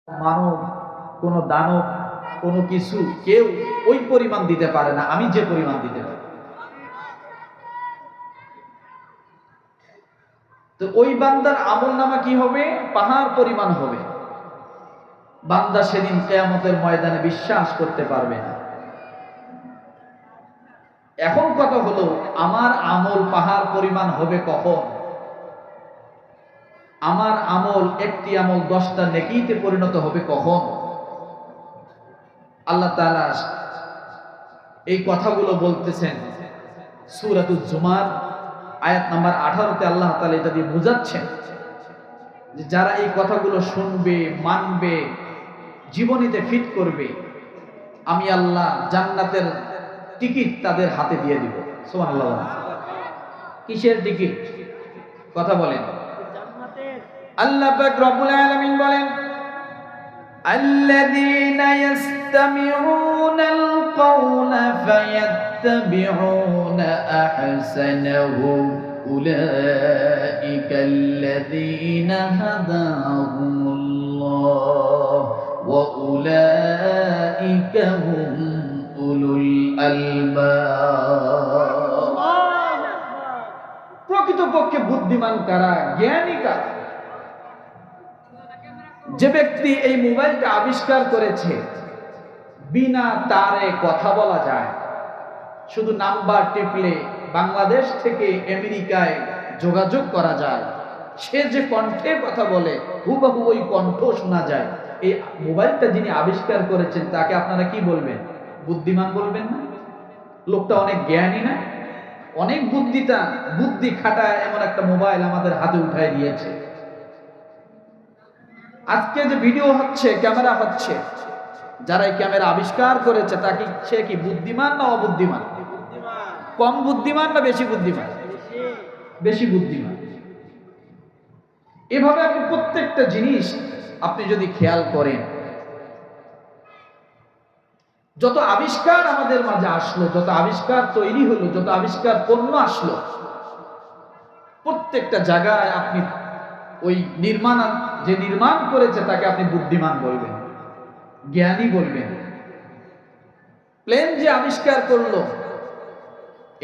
মানব, কোনো দানব, কোনো কিছু কেউ ওই পরিমাণ দিতে পারে না আমি যে পরিমাণ দিতে পারি। তো ওই বান্দার আমলনামা কি হবে? পাহাড় পরিমাণ হবে। বান্দা সেদিন কিয়ামতের ময়দানে বিশ্বাস করতে পারবে না। এখন কথা হলো, আমার আমল পাহাড় পরিমাণ হবে কখন? আমার আমল, একটি আমল 10টা নেকিতে পরিণত হবে কখন? আল্লাহ তাআলা এই কথাগুলো বলতেছেন সূরাতুল জুমার আয়াত নাম্বার 18-তে। আল্লাহ তাআলা এটা দিয়ে বোঝাচ্ছেন যে যারা এই কথাগুলো শুনবে, মানবে, জীবনীতে ফিট করবে, আমি আল্লাহ জান্নাতের টিকিট তাদের হাতে দিয়ে দিব। সুবহানাল্লাহ। কিসের টিকিট? কথা বলেন। আল্লাহ পাক রব্বুল আলামিন বলেন, আল্লাযীনা ইয়াসতামিউনাল কাওলা ফায়াত্তাবিউনা আহসানাহু উলাইকাল্লাযীনা হাদাহুমুল্লাহ ওয়া উলাইকা হুম উলুল আলবাব। প্রকৃতপক্ষে বুদ্ধিমান কারা, জ্ঞানী কারা? যে ব্যক্তি এই মোবাইলটা আবিষ্কার করেছে, বিনা তারে কথা বলা যায়, শুধু নাম্বার টিপলে বাংলাদেশ থেকে আমেরিকায় যোগাযোগ করা যায়, সে যে কণ্ঠে কথা বলে হুবহু ওই কণ্ঠ শোনা যায়, এই মোবাইলটা যিনি আবিষ্কার করেছেন তাকে আপনারা কি বলবেন? বুদ্ধিমান বলবেন না? লোকটা অনেক জ্ঞানী না? অনেক বুদ্ধি খাটায় এমন একটা মোবাইল আমাদের হাতে উঠায় দিয়েছে। আজকে যে ভিডিও হচ্ছে, ক্যামেরা হচ্ছে, যারা এই ক্যামেরা আবিষ্কার করেছে তাকে, সে কি বুদ্ধিমান না অবুদ্ধিমান? কম বুদ্ধিমান না বেশি বুদ্ধিমান? বেশি বুদ্ধিমান। এভাবে আপনি প্রত্যেকটা জিনিস আপনি যদি খেয়াল করেন, যত আবিষ্কার আমাদের মাঝে আসলো, যত আবিষ্কার তৈরি হলো, যত আবিষ্কার পণ্য আসলো, প্রত্যেকটা জায়গায় আপনি ওই যে নির্মাণ করেছে তাকে আপনি বুদ্ধিমান বলবেন, জ্ঞানী বলবেন। প্লেন যে আবিষ্কার করলো,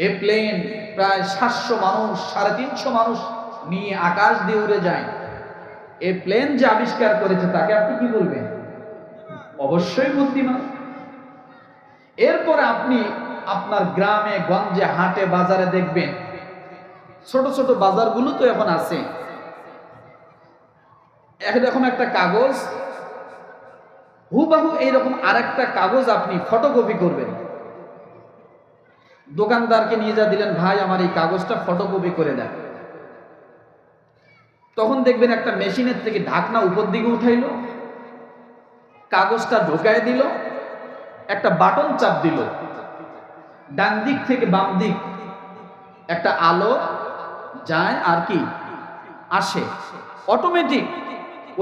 এ প্লেন প্রায় 700 মানুষ, 350 মানুষ নিয়ে আকাশ দিয়ে উড়ে যায়। এই প্লেন যে আবিষ্কার করেছে তাকে আপনি কি বলবেন? অবশ্যই বুদ্ধিমান। এরপরে আপনি আপনার গ্রামে গঞ্জে হাটে বাজারে দেখবেন, ছোট ছোট বাজারগুলো তো এখন আছে, এরকম একটা কাগজ, হুবহু এইরকম আরেকটা কাগজ আপনি ফটোকপি করবেন, দোকানদারকে নিয়ে যা দিলেন, ভাই আমার এই কাগজটা ফটোকপি করে দেন। তখন দেখবেন একটা মেশিনের থেকে ঢাকনা উপর দিকে উঠাইলো, কাগজটা ঢোকায় দিল, একটা বাটন চাপ দিল, ডান দিক থেকে বাম দিক একটা আলো যায় আর কি আসে, অটোমেটিক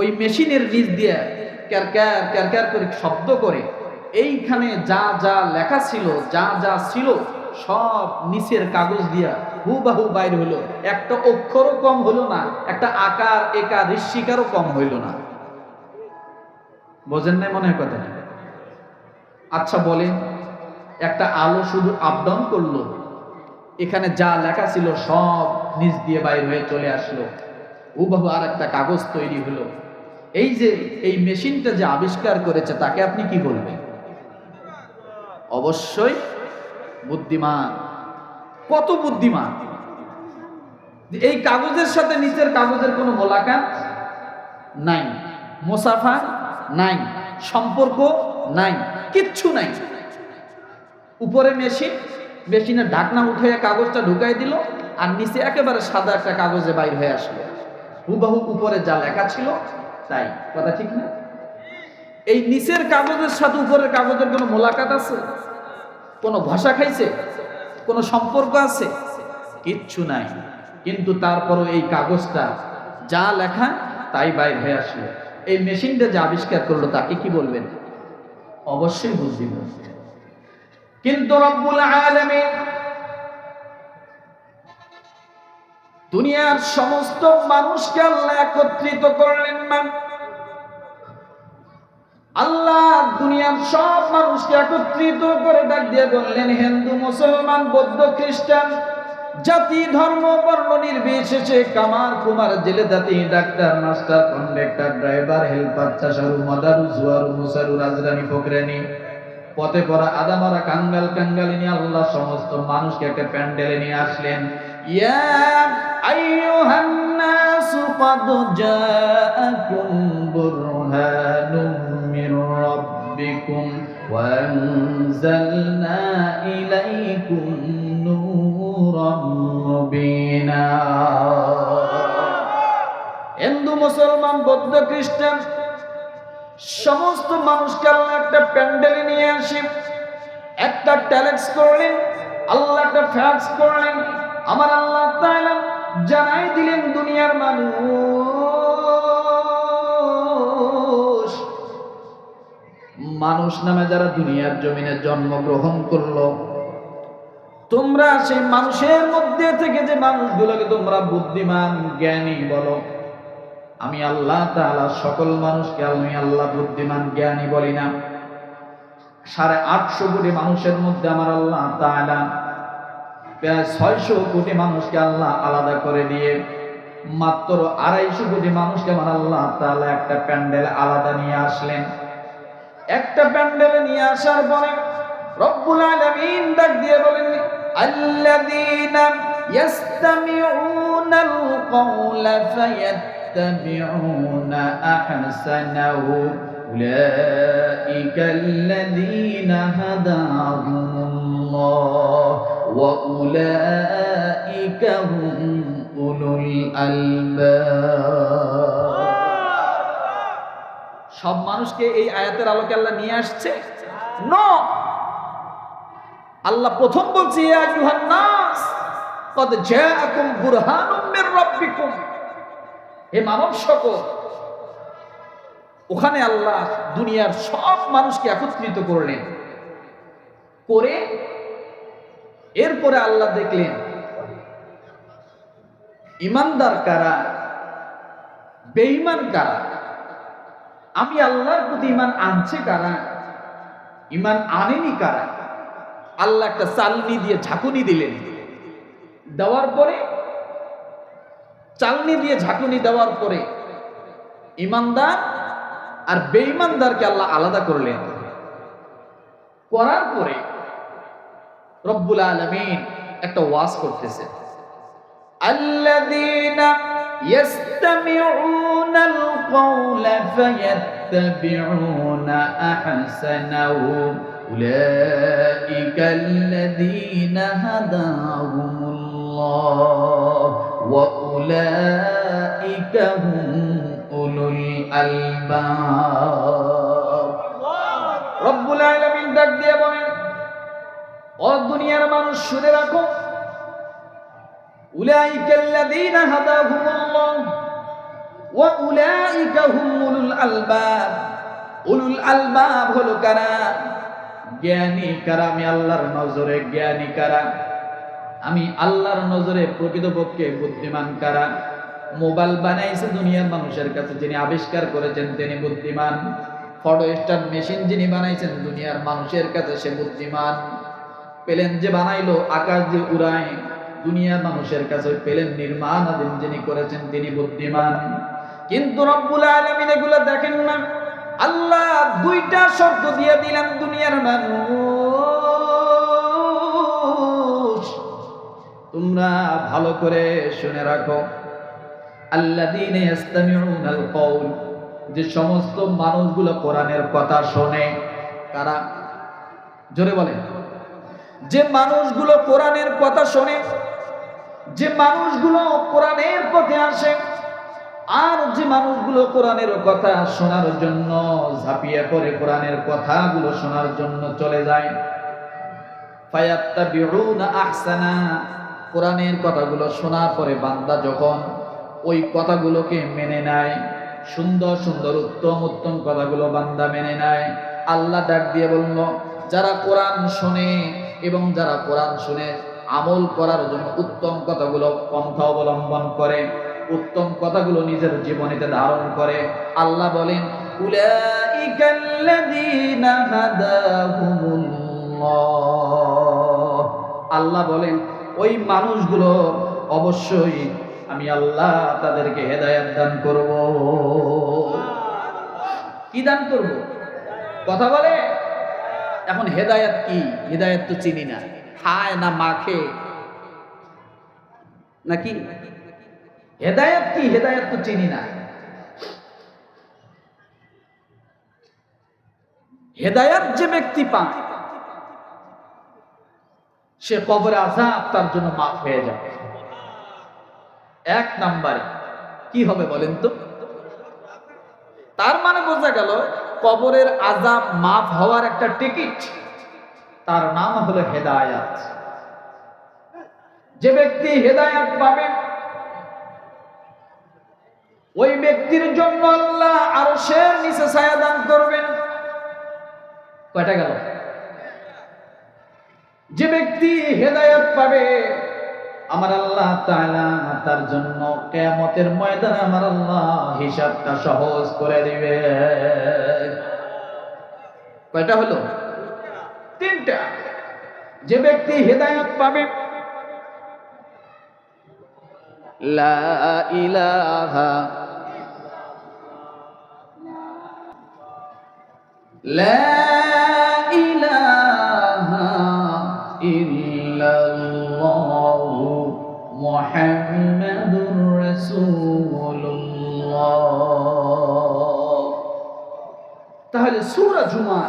ওই মেশিনের নিচ দিয়ে ক্যারক্যার ক্যারক্যার করে শব্দ করে এইখানে যা যা লেখা ছিল, যা যা ছিল সব নিচের কাগজ দিয়া হুবাহু বাইর হলো। একটা অক্ষরও কম হলো না, একটা আকার একা ঋষিকারও কম হইল না। বোঝেন নাই মনে হয় কথাটা? আচ্ছা বলেন, একটা আলো শুধু আপ ডাউন করলো, এখানে যা লেখা ছিল সব নিচ দিয়ে বাইর হয়ে চলে আসলো, হুবহু আর একটা কাগজ তৈরি হলো। এই যে এই মেশিনটা যে আবিষ্কার করেছে তাকে আপনি কি বলবেন? অবশ্যই বুদ্ধিমান। কত বুদ্ধিমান! এই কাগজের সাথে নিচের কাগজের কোনো মোলাকাত নাই, মুসাফা নাই, সম্পর্ক নাই, কিচ্ছু নাই। উপরে মেশিনের ঢাকনা উঠে কাগজটা ঢুকাই দিল, আর নিচে একেবারে সাদা একটা কাগজে বাইর হয়ে আসলো, হুবহু উপরে যা লেখা ছিল তাই। কথা ঠিক না? এই নিচের কাগজের সাথে উপরের কাগজের কোনো মোলাকাত আছে? কোনো ভাষা খাইছে? কোনো সম্পর্ক আছে? কিচ্ছু নাই। কিন্তু তারপরও এই কাগজটা যা লেখা তাই বাইর হয়ে আসলো। এই মেশিনটা যে আবিষ্কার করলো তাকে কি বলবেন? অবশ্যই বুদ্ধিমান। কিন্তু রব্বুল আলামিন দুনিয়ার সমস্ত মানুষকে আল্লাহ একত্রিত করলেন না। আল্লাহ দুনিয়ার সব মানুষকে একত্রিত করে ডাক দিয়ে বললেন, হিন্দু, মুসলমান, বৌদ্ধ, খ্রিস্টান, জাতি, ধর্ম, বর্ণ নির্বিশেষে, কামার, কুমার, জেলে, দাতি, doctor, master, conductor, driver, helper, চাষারু, মাদারু, জুয়ারু, মুসারু, রাজরানী, ফকরানি, পথে পড়া, আদামারা, কাঙ্গাল, কাঙ্গালিনী, আল্লাহ সমস্ত মানুষকে একটা প্যান্ডেলে নিয়ে আসলেন। ইয়া আইয়ুহান নাসু ক্বাদ জাআকুম বুরহানুম মির রাব্বিকুম ওয়া আনজালনা ইলাইকুম নূরাম মুবিনা। হিন্দু, মুসলমান, বৌদ্ধ, খ্রিস্টান সমস্ত মানুষকে আল্লাহ একটা প্যান্ডেলে নিয়ে আসি, একটা ট্যালেক্স করলেন, আল্লাহ একটা ফ্যাক্স করলেন। আমার আল্লাহ তাআলা জানাই দিলেন, দুনিয়ার মানুষ নামে যারা দুনিয়ার জমিনে জন্মগ্রহণ করলো, তোমরা সেই মানুষের মধ্যে থেকে যে মানুষগুলোকে তোমরা বুদ্ধিমান, জ্ঞানী বলো, আমি আল্লাহ তাআলা সকল মানুষকে আমি আল্লাহ বুদ্ধিমান, জ্ঞানী বলি না। 850 কোটি মানুষের মধ্যে আমার আল্লাহ তাআলা প্রায় 600 কোটি মানুষকে আল্লাহ আলাদা করে দিয়ে মাত্র 250 কোটি মানুষকে আমার আল্লাহ তাআলা একটা প্যান্ডেল আলাদা নিয়ে আসলেন। একটা প্যান্ডেলে নিয়ে আসার পরে রব্বুল আলামিন ডাক দিয়ে বলেন, আল্লাযীনা ইয়াসতামিউনাল কওলা ফায়াত্তাবিউনা আহসানাহু উলাইকা আল্লাযীনা হাদাহুমুল্লাহ ওয়া উলাইকা হুম উলুল আলবাব। সব মানুষকে এই আয়াতের আলোকে আল্লাহ নিয়ে আসছে? নো। আল্লাহ প্রথম বলছে, ইয়া আইয়ুহান নাস ক্বাদ জাআকুম বুরহানুম মির রাব্বিকুম, হে মানব সকল। ওখানে আল্লাহ দুনিয়ার সব মানুষকে একত্রিত করলেন, করে এরপরে আল্লাহ দেখলেন ইমানদার কারা, বেঈমান কারা, আমি আল্লাহর প্রতি ঈমান আনছে কারা, ঈমান আনেনি কারা। আল্লাহ একটা চালনি দিয়ে ঝাঁকুনি দিলেন, দেওয়ার পরে চালনি দিয়ে ঝাঁকুনি দেওয়ার পরে ঈমানদার আর বেঈমানদারকে আল্লাহ আলাদা করলেন। করার পরে রব্বুল আলামিন একটা ওয়াজ করতেছে, আল্লাযীনা ইয়াসতামিউনাল কওলা ফায়াত্তাবিউনা আহসানাহু উলাইকা আল্লাযীনা হাদাহুমুল্লাহ ওয়া উলাইকা হুম উলুল আলবাব। রব্বুল আলামিন ডাক দিয়ে বলেন, ও দুনিয়ার মানুষ শুনে রাখো, উলাইকা আল্লাযীনা হাদাহুমুল্লাহ ওয়া উলাইকা হুম উলুল আলবাব। উলুল আলবাব হলো কারা? জ্ঞানী কারা? আমি আল্লাহর নজরে জ্ঞানী কারা? আমি আল্লাহর নজরে প্রকৃতপক্ষে বুদ্ধিমান কারা? মোবাইল বানাইছে দুনিয়ার মানুষের কাছে, যিনি আবিষ্কার করেছেন তিনি বুদ্ধিমান। ফটো স্টার্ট মেশিন যিনি বানাইছেন দুনিয়ার মানুষের কাছে সে বুদ্ধিমান। প্লেন যে বানাইলো, আকাশ যে উড়ায়, দুনিয়ার মানুষের কাছে প্লেন নির্মাণাধীন যিনি করেছেন তিনি বুদ্ধিমান। কিন্তু রব্বুল আলামিন এগুলো দেখেন না। আল্লাহ দুইটা শর্ত দিয়ে দিলেন দুনিয়ার মানুষ, তোমরা ভালো করে শুনে রাখো। আল্লাযীনা ইয়াসতামিউনাল কওল, যে সমস্ত মানুষগুলো কোরআনের কথা শোনে। কারা? জোরে বলেন। যে মানুষগুলো কোরআনের কথা শোনে, যে মানুষগুলো কোরআনের পথে আসে, আর যে মানুষগুলো কোরআনের কথা শোনার জন্য ঝাঁপিয়ে পড়ে, কোরআনের কথাগুলো শোনার জন্য চলে যায়, ফায়াত্তাবিউনা আহসানা, কোরআনের কথাগুলো শোনার পরে বান্দা যখন ওই কথাগুলোকে মেনে নেয়, সুন্দর সুন্দর উত্তম উত্তম কথাগুলো বান্দা মেনে নেয়, আল্লাহ ডাক দিয়ে বলল, যারা কোরআন শোনে এবং যারা কোরআন শুনে আমল করার জন্য উত্তম কথাগুলো পন্থা অবলম্বন করে, উত্তম কথাগুলো নিজের জীবনেতে ধারণ করে, আল্লাহ বলেন উলাইকা উলাইকাল্লাযীনা হাদাহুমুল্লাহ, আল্লাহ বলেন ওই মানুষগুলো অবশ্যই আমি আল্লাহ তাদেরকে হেদায়েত দান করব। কি দান করব? কথা বলে। এখন হেদায়েত কি? হেদায়েত তো চিনি না, খায় না মাখে নাকি? হেদায়েত কি? হেদায়েত তো চিনি না। হেদায়েত যে ব্যক্তি পায় সে কবরে আযাব তার জন্য মাফ হয়ে যাবে। এক নম্বরে কি হবে বলেন তো? তার মানে বোঝা গেল কবরের আযাব মাফ হওয়ার একটা টিকিট, তার নাম হলো হেদায়েত। যে ব্যক্তি হেদায়েত পাবে ওই ব্যক্তির জন্য আল্লাহ আরশের নিচে ছায়া দান করবেন। কয়টা গেল? যে ব্যক্তি হেদায়েত পাবে আমার আল্লাহ তাআলা তার জন্য কিয়ামতের ময়দানে আমার আল্লাহ হিসাবটা সহজ করে দিবে। কয়টা হলো? তিনটা। যে ব্যক্তি হেদায়েত পাবে লা ইলাহা লা ইলাহা ইল্লাল্লাহু মুহাম্মাদুর রাসূলুল্লাহ। তাহলে সূরা জুমা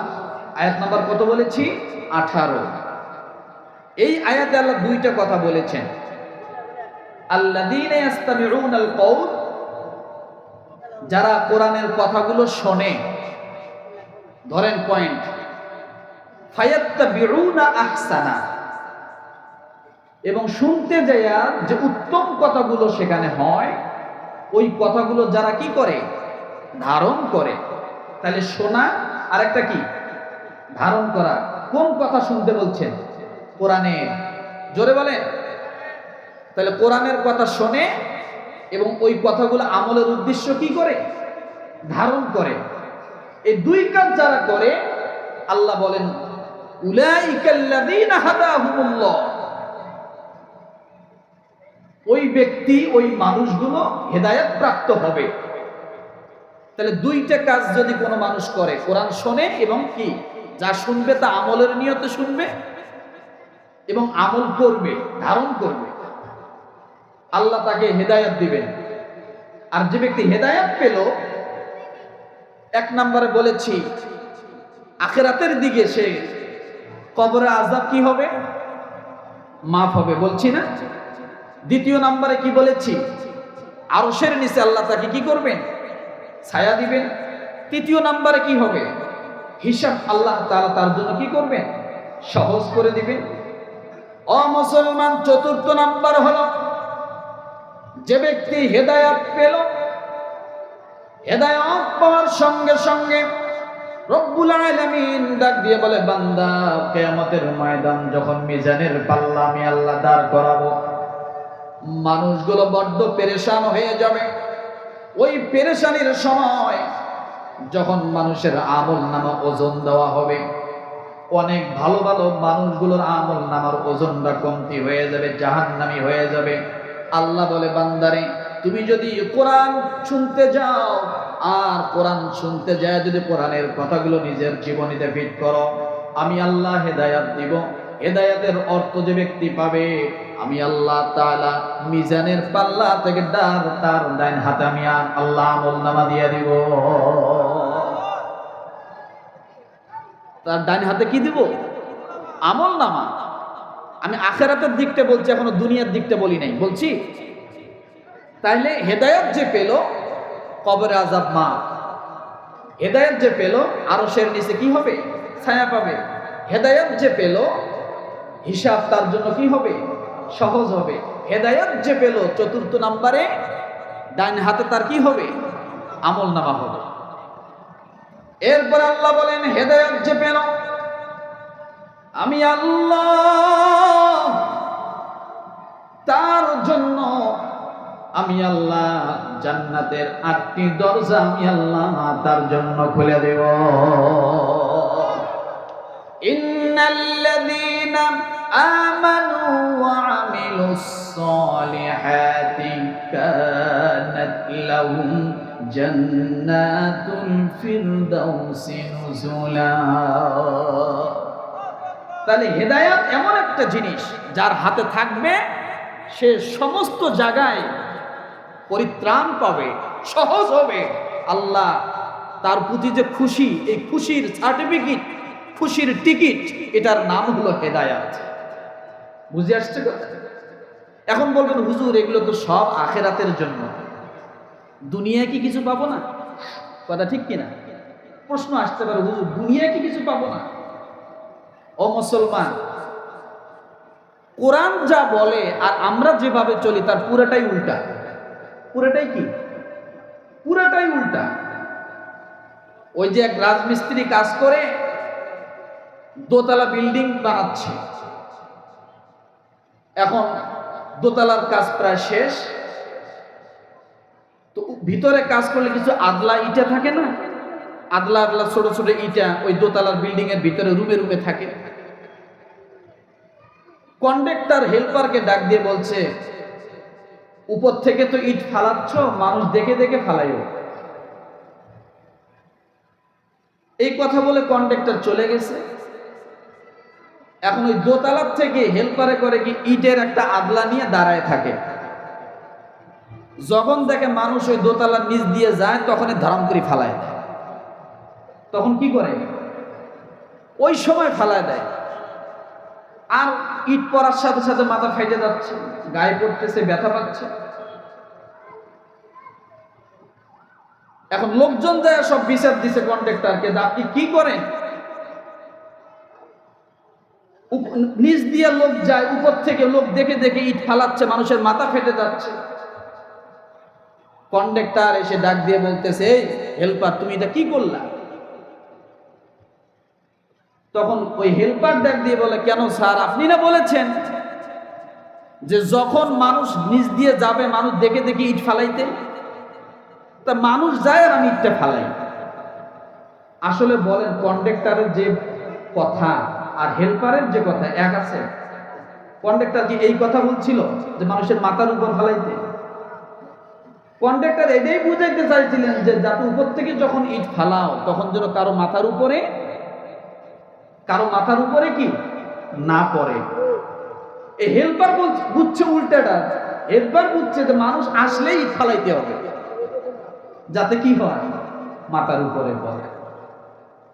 আয়াত নাম্বার কত বলেছি? 18। এই আয়াতে আল্লাহ দুইটা কথা বলেছেন। আল্লাযীনা ইস্তামিউনাল কওল, যারা কোরআনের কথাগুলো শোনে, ধরেন পয়েন্ট, ফায়াত্তাবিউনা আহসানা, এবং শুনতে যায়া যে উত্তম কথাগুলো সেখানে হয় ওই কথাগুলো যারা কি করে? ধারণ করে। তাহলে শোনা আর একটা কি? ধারণ করা। কোন কথা শুনতে বলছেন? কোরআনের। জোরে বলেন। তাহলে কোরআনের কথা শোনে এবং ওই কথাগুলো আমলের উদ্দেশ্য কি করে? ধারণ করে। এই দুই কাজ যারা করে আল্লাহ বলেন উলাইকাল্লাযীনা হাদাহুমুল্লাহ, ওই ব্যক্তি ওই মানুষগুলো হেদায়েত প্রাপ্ত হবে। তাহলে দুইটা কাজ যদি কোনো মানুষ করে, কোরআন শোনে এবং কি যা শুনবে তা আমলের নিয়তে শুনবে এবং আমল করবে, ধারণ করবে, আল্লাহ তাকে হেদায়েত দিবেন। আর যে ব্যক্তি হেদায়েত পেল, এক নম্বরে বলেছি আখিরাতের দিকে সে কবরে আযাব কি হবে? মাফ হবে, বলছি না? দ্বিতীয় নম্বরে কি বলেছি? আরশের নিচে আল্লাহ তাকে কি করবেন? ছায়া দিবেন। তৃতীয় নম্বরে কি হবে? হিসাব আল্লাহ তাআলা তার জন্য কি করবেন? সহজ করে দিবেন। ও মুসলমান, চতুর্থ নাম্বার হলো যে ব্যক্তি হেদায়েত পেল, হেদায়েত পাওয়ার সঙ্গে সঙ্গে রব্বুল আলামিন ডাক দিয়ে বলে, বান্দা কিয়ামতের ময়দান যখন মিজানের পাল্লা আমি আল্লাহ দাঁড় করাবো, মানুষগুলো বড্ড পেরেশান হয়ে যাবে। ওই পেরেশানির সময় যখন মানুষের আমল নামা ওজন দেওয়া হবে, অনেক ভালো ভালো মানুষগুলোর আমল নামার ওজনটা কমতি হয়ে যাবে, জাহান্নামী হয়ে যাবে। আল্লাহ বলে, বান্দারে তুমি যদি কোরআন শুনতে যাও আর কোরআন শুনতে যায় যদি কোরআনের কথাগুলো নিজের জীবনীতে ফিট করো, আমি আল্লাহ হেদায়েত দিব। হেদায়েতের অর্থ যে ব্যক্তি পাবে আমি আল্লাহ তাআলা মিজানের পাল্লা থেকে তার ডাইন হাতে আমি আল্লাহ আমলনামা দিয়ে দিব। তার ডাইন হাতে কি দিব? আমলনামা। আমি আখিরাতের দিকটা বলছি, এখনো দুনিয়ার দিকটা বলি নাই, বলছি। তাইলে হেদায়েত যে পেল কবরে আযাব মাফ, হেদায়েত যে পেল আরশের নিচে কি হবে? ছায়া পাবে। হেদায়েত যে পেল হিসাব তার জন্য কি হবে? সহজ হবে। হেদায়েত যে পেল চতুর্থ নম্বরে ডাইন হাতে তার কি হবে? আমলনামা হবে। এরপর আল্লাহ বলেন হেদায়েত যে পেল আমি আল্লাহ তার জন্য আমি আল্লাহ জান্নাতের 8টি দরজা আমি আল্লাহ তার জন্য খুলে দেব। ইন্নাল্লাযীনা আমানু ওয়া আমিলুস সালিহাতি কানাত লাহুম জান্নাতুল ফিরদাউসি নুজুলা। তাহলে হেদায়েত এমন একটা জিনিস যার হাতে থাকবে সে সমস্ত জায়গায় পরিত্রাণ পাবে, সহজ হবে। আল্লাহ তার প্রতি যে খুশি, এই খুশির সার্টিফিকেট, খুশির টিকিট, এটার নাম হলো হেদায়েত। বুঝে আসছে কথা? এখন বলবেন হুজুর এগুলো তো সব আখিরাতের জন্য, দুনিয়ায় কি কিছু পাবো না? কথা ঠিক কিনা? প্রশ্ন আসতে পারে, হুজুর দুনিয়ায় কি কিছু পাবো না? ও মুসলমান, কোরআন যা বলে আর আমরা যেভাবে চলি তার পুরোটাই উল্টা। পুরোটাই কি? পুরোটাই উল্টা। ওই যে এক রাজমিস্ত্রি কাজ করে দোতলা বিল্ডিং বানাচ্ছে, এখন দোতলার কাজ প্রায় শেষ, তো ভিতরে কাজ করলে কিছু আদলা ইটা থাকে না, আদলা আদলা ছোট ছোট ইটা ওই দোতলার বিল্ডিং এর ভিতরে রুমে রুমে থাকে। কন্ডাক্টর হেল্পারকে ডাক দিয়ে বলছে, উপর থেকে তো ইট ফালাচ্ছ, মানুষ দেখে দেখে ফালাইও। এই কথা বলে কন্ডাক্টর চলে গেছে। এখন ওই দোতলার থেকে হেল্পারে করে কি ইটের একটা আদলা নিয়ে দাঁড়ায় থাকে, যখন দেখে মানুষ ওই দোতলার নিচ দিয়ে যায় তখনই ধারাম করে ফালায় দেয়। তখন কি করে? ওই সময় ফালায় দেয়। আর ইট পড়ার সাথে সাথে মাথা ফেটে যাচ্ছে, গায়ে পড়তেছে, ব্যথা পাচ্ছে। এখন লোকজন যায় সব বিচার দিছে কন্ট্রাক্টরকে, আপনি কি করেন? নিচ দিয়ে লোক যায়, উপর থেকে লোক দেখে দেখে ইট ফালাচ্ছে, মানুষের মাথা ফেটে যাচ্ছে। কন্ট্রাক্টর এসে ডাক দিয়ে বলতেছে, এই হেল্পার তুমি এটা কি করলা? তখন ওই হেল্পার ডাক দিয়ে বলে, কেন স্যার, আপনি না বলেছেন যে যখন মানুষ নিচ দিয়ে যাবে মানুষ দেখে দেখে ইট ফালাইতে, তা মানুষ যায় আর আমি ইটটা ফালাই। আসলে বলেন কন্ডাক্টরের যে কথা আর হেল্পারের যে কথা এক আছে? কন্ডাক্টর কি এই কথা বলছিল যে মানুষের মাথার উপর ফালাইতে? কন্ডাক্টর এটাই বুঝাইতে চাইছিলেন যে যাতে উপর থেকে যখন ইট ফালাও তখন যেন কারো মাথার উপরে কি না পড়ে। এই হেল্পার বুঝছে উল্টাটা। হেল্পার বুঝছে যে মানুষ আসলেই ইট ফালাইতে হবে যাতে কি হয়, মাথার উপরে পড়ে।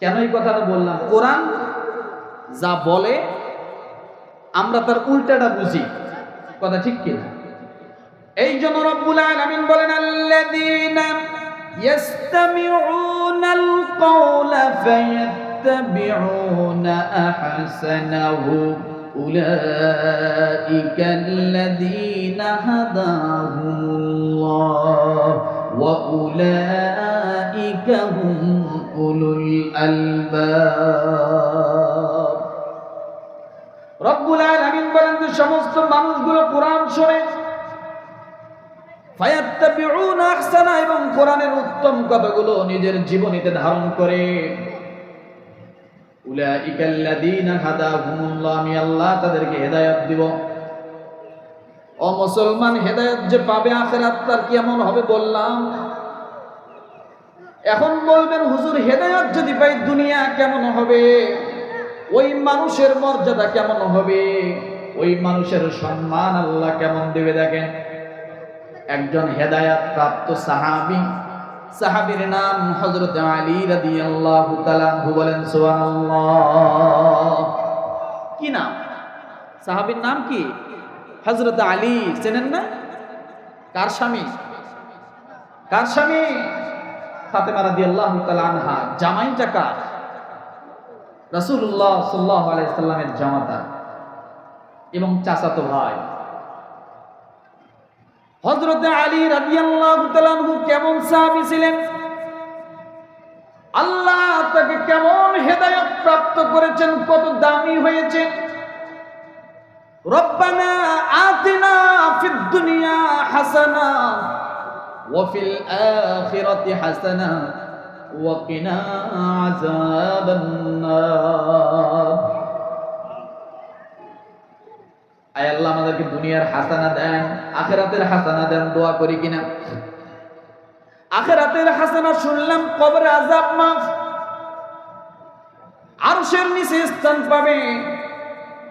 কেন এই কথাটা বললাম? কোরআন যা বলে আমরা তার উল্টাটা বুঝি। কথা ঠিক কি? এই জন্য রব্বুল আলামিন বলেন, আল্লাযীনা ইয়াসতামিউনাল কওলা ফায়াত্তাবিউনা আহসানাহু উলাইকাল্লাযীনা হাদাহুমুল্লাহ ওয়া উলাইকা হুম উলুল আলবাব। রব্বুল আলামিন বলেন যে সমস্ত মানুষগুলো কোরআন শোনে, ফায়াত্তাবিউনা আহসানা, এবং কোরআনের উত্তম কথাগুলো নিজের জীবনীতে ধারণ করে। উলাইকাল্লাযীনা হাদাহুমুল্লাহ, আমি আল্লাহ তাদেরকে হেদায়েত দিব। ও মুসলমান, হেদায়েত যে পাবে আখিরাত তার কেমন হবে বললাম। এখন বলবেন হুজুর হেদায়েত যদি পাই দুনিয়া কেমন হবে? ওই মানুষের মর্যাদা কেমন হবে? ওই মানুষের সম্মান আল্লাহ কেমন দেবে? দেখেন, একজন হেদায়েত প্রাপ্ত সাহাবীর নাম হযরত আলী রাদিয়াল্লাহু তাআলা আনহু। বলেন সুবহানাল্লাহ। কি নাম? সাহাবীর নাম কি? হযরত আলী। চেনেন না? কার স্বামী? ফাতেমা রাদিয়াল্লাহু তাআলা আনহা। জামাইটা কার? রাসূলুল্লাহ সাল্লাল্লাহু আলাইহি সাল্লামের জামাতা এবং চাচাতো ভাই। হযরত আলী রাদিয়াল্লাহু তাআলা আনহু কেমন সাহাবী ছিলেন? আল্লাহ তাকে কেমন হেদায়েত প্রাপ্ত করেছেন, কত দামি হয়েছে। রব্বানা আতিনা ফিদ দুনিয়া হাসানা ওয়া ফিল আখিরাতি হাসানা ওয়া কিনা আযাবান নার। আয় আল্লাহ আমাদেরকে দুনিয়ার হাসানা দেন, আখিরাতের হাসানা দেন। দোয়া করি কিনা? আখিরাতের হাসানা শুনলাম, কবরে আযাব মাফ, আরশের নিচে স্থান পাবে,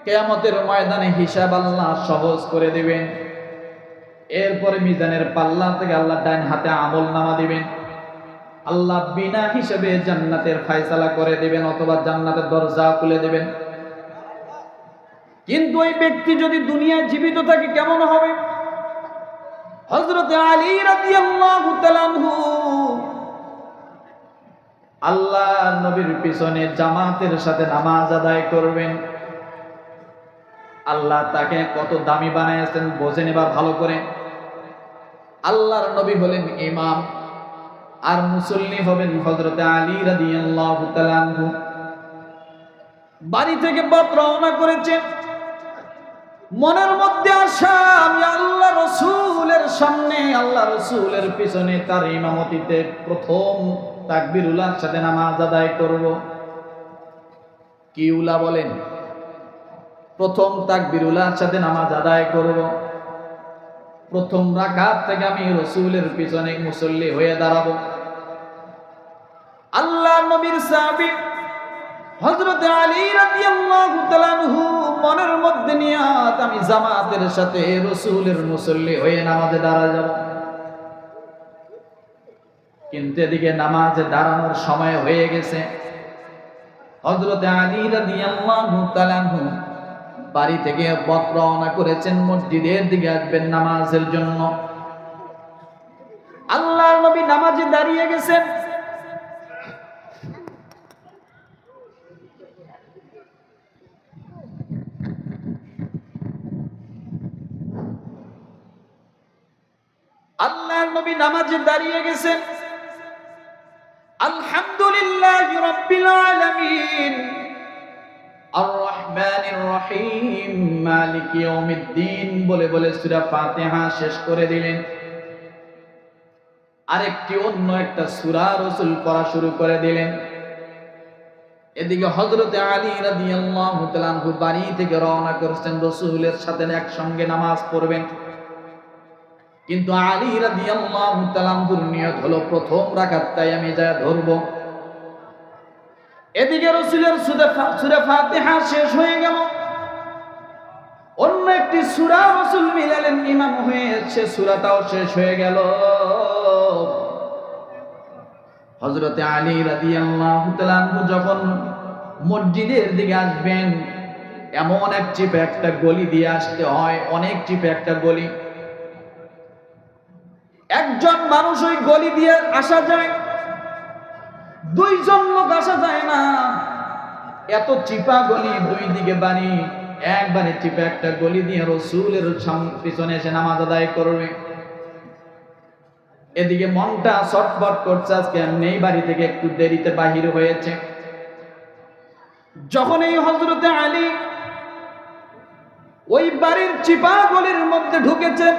কিয়ামতের ময়দানে হিসাব আল্লাহ সহজ করে দিবেন। এরপরে মিজানের পাল্লা থেকে আল্লাহ ডান হাতে আমলনামা দিবেন। আল্লাহ বিনা হিসাবে জান্নাতের ফয়সালা করে দিবেন অথবা জান্নাতের দরজা খুলে দিবেন। কিন্তু ওই ব্যক্তি যদি দুনিয়ায় জীবিত থাকে কেমন হবে? হযরত আলী রাদিয়াল্লাহু তাআলা আনহু আল্লাহ নবীর পিছনে জামাতের সাথে নামাজ আদায় করবেন। আল্লাহ তাকে কত দামি বানাইছেন বোঝেন এবার ভালো করে। আল্লাহর নবী হলেন ইমাম আর মুসল্লি হবেন হযরত আলী রাদিয়াল্লাহু তাআলা আনহু। বাড়ি থেকে পথ রওনা করেছেন, মনের মধ্যে আশা আমি আল্লাহ রাসূলের সামনে, আল্লাহ রাসূলের পিছনে তার ইমামতিতে প্রথম তাকবীরুল্লাহর সাথে নামাজ আদায় করব। কি উলা বলেন? প্রথম তাকবীরুল্লাহর সাথে নামাজ আদায় করব। প্রথম রাকাত থেকে আমি রাসূলের পিছনে মুসল্লি হয়ে দাঁড়াবো। আল্লাহ নবীর সাহাবী হযরত আলী রাদিয়াল্লাহু তাআলা আনহু মনের মধ্যে নিয়াত আমি জামাতের সাথে রাসূলের মুসল্লি হয়ে নামাজে দাঁড়া যাব। কিন্তু এদিকে নামাজে দাঁড়ানোর সময় হয়ে গেছে। হযরত আলী রাদিয়াল্লাহু তাআলা আনহু বাড়ি থেকে পথ রওনা করেছেন, মসজিদের দিকে আসবেন নামাজের জন্য। আল্লাহর নবী নামাজে দাঁড়িয়ে গেছেন। আল্লাহর নবী নামাজে দাঁড়িয়ে গেছেন। আলহামদুলিল্লাহি রাব্বিল আলামিন আর রহমানির রহিম মালিকি ইয়াউমিদ্দিন বলে বলে সূরা ফাতিহা শেষ করে দিলেন। আরেকটি অন্য একটা সূরা রাসূল পড়া শুরু করে দিলেন। এদিকে হযরত আলী রাদিয়াল্লাহু তাআলা আনহু বাড়ি থেকে রওনা করেছেন, রাসূলের সাথে একসঙ্গে নামাজ পড়বেন। কিন্তু আলী রাদিয়াল্লাহু তাআলা আনহুর নিয়ত হলো প্রথম রাকাতটাই আমি যা ধরব। এদিকে রাসূলের সূরা ফাতিহা শেষ হয়ে গেল, অন্য একটি সূরা রাসূল মিলালেন ইমাম হয়ে, সে সূরাটাও শেষ হয়ে গেল। হযরত আলী রাদিয়াল্লাহু তাআলা আনহু যখন মসজিদের দিকে আসবেন, এমন এক চিপে একটা গলি দিয়ে আসতে হয়, অনেক চিপে একটা গলি। একজন মানুষ ওই গলি দিয়ে আসা যায়, দুইজন লোক আসা যায় না। এত চিপা গলি, দুই দিকে বাড়ি, একবারে চিপা একটা গলি দিয়ে রাসূলের পিছনে এসে নামাজ আদায় করবে। এদিকে মনটা ছটফট করছে, আজকে এমনি বাড়ি থেকে একটু দেরিতে বাহির হয়েছে। যখন এই হযরত আলী ওই বাড়ির চিপা গলির মধ্যে ঢুকেছেন,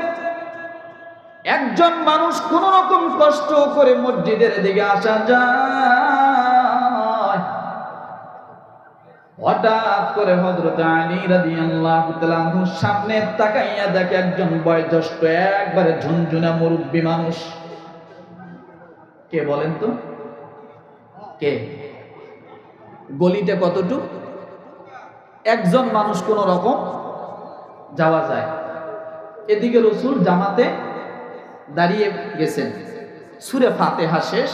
একজন মানুষ কোন রকম কষ্ট করে মসজিদের দিকে আসা যায়। হঠাৎ করে হযরত আলী রাদিয়াল্লাহু তাআলা আনহুর সামনে তাকাইয়া দেখে একজন বয়োজ্যেষ্ঠ একবারে ঝুনঝুনা মুরব্বী মানুষ। কে বলেন তো? কে? গলিটা কতটুক? একজন মানুষ কোন রকম যাওয়া যায়। এদিকে রাসূল জামাতে দাঁড়িয়ে গেছেন, সূরা ফাতিহা শেষ,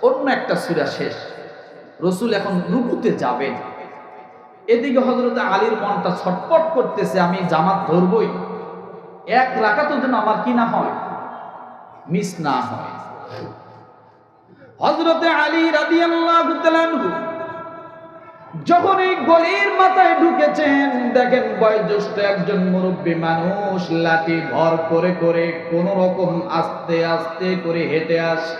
অন্য একটা সূরা শেষ, রাসূল এখন রুকুতে যাবেন। এদিকে হযরত আলীর মনটা ছটফট করতেছে, আমি জামাত ধরবই, এক রাকাতও যেন আমার কি না হয়, মিস না হয়। হযরত আলী রাদিয়াল্লাহু তাআলা আনহু যখন এই গলির মাথায় ঢুকেছেন, দেখেন বয়োজ্যেষ্ঠ একজন মুরব্বী মানুষ লাঠি ভর করে করে কোন রকম আস্তে আস্তে করে হেঁটে আসে।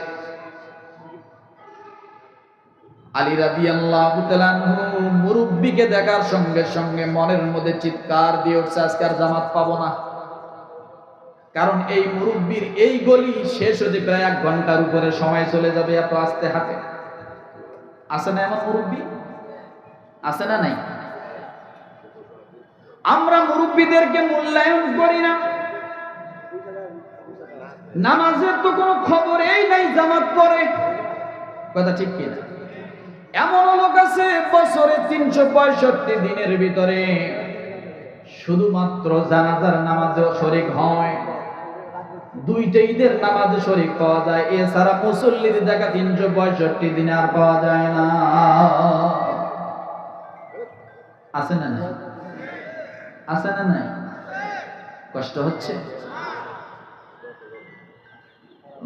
আলী রাদিয়াল্লাহু তাআলা আনহু মুরব্বীকে দেখার সঙ্গে সঙ্গে মনের মধ্যে চিৎকার দিয়ে উঠছে, আজকে আর জামাত পাবো না। কারণ এই মুরব্বীর এই গলি শেষ হতে প্রায় 1 ঘন্টার উপরে সময় চলে যাবে এত আস্তে হাঁটে। আছে না এমন মুরব্বী? আছে না নাই? আমরা মুরব্বীদেরকে মূল্যায়ন করি না। নামাজের তো কোনো খবরই নাই, জামাত পড়ে, কথা ঠিক কিনা? এমন লোক আছে বছরে 365 দিনের ভিতরে শুধুমাত্র জানাজার নামাজেও শরীক হয়, 2টা ঈদের নামাজে শরীক পাওয়া যায়, এছাড়া মুসল্লির জায়গা 365 দিনে আর পাওয়া যায় না। আছে না নাই? আছে না নাই? কষ্ট হচ্ছে?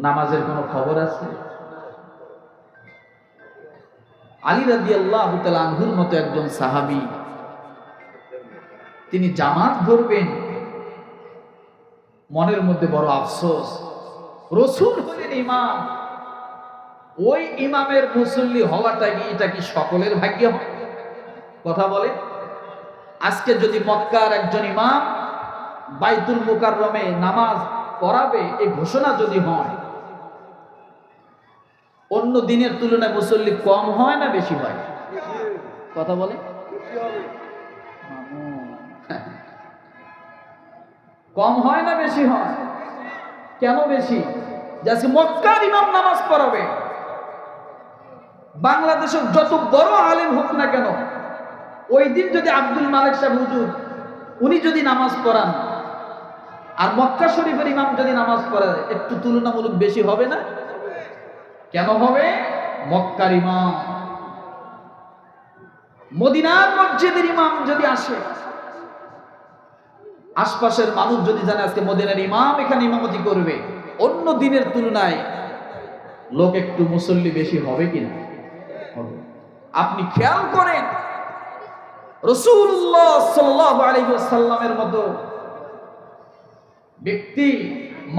নামাজের কোনো খবর আছে? আলী রাদিয়াল্লাহু তাআলা আনহুর মতো একজন সাহাবী, তিনি জামাত ধরবেন, মনের মধ্যে বড় আফসোস। রাসূল হলেন ইমাম, ওই ইমামের মুসল্লি হওয়াটা এটা কি সকলের ভাগ্য? কথা বলে। আজকে যদি মক্কার একজন ইমাম বাইতুল মুকাররমে নামাজ পড়াবে এই ঘোষণা যদি হয়, অন্য দিনের তুলনায় মুসল্লি কম হয় না বেশি হয়? কথা বলে। কম হয় না বেশি হয়? কেন বেশি? যাচ্ছে মক্কার ইমাম নামাজ পড়াবে, বাংলাদেশের যত বড় আলেম হোক না কেন, ওই দিন যদি আব্দুল মালিক সাহেব হুজুর উনি যদি নামাজ পড়ান আর মক্কা শরীফের ইমাম যদি নামাজ পড়ায়, একটু তুলনামূলক বেশি হবে না? কেন হবে? মক্কার ইমাম, মদিনার মসজিদের ইমাম যদি আসে, আশপাশের মানুষ যদি জানে আজকে মদিনার ইমাম এখানে ইমামতি করবে, অন্য দিনের তুলনায় লোক একটু মুসল্লি বেশি হবে কিনা? হবে। আপনি খেয়াল করেন, রাসূলুল্লাহ সাল্লাল্লাহু আলাইহি ওয়াসাল্লামের মতো ব্যক্তি,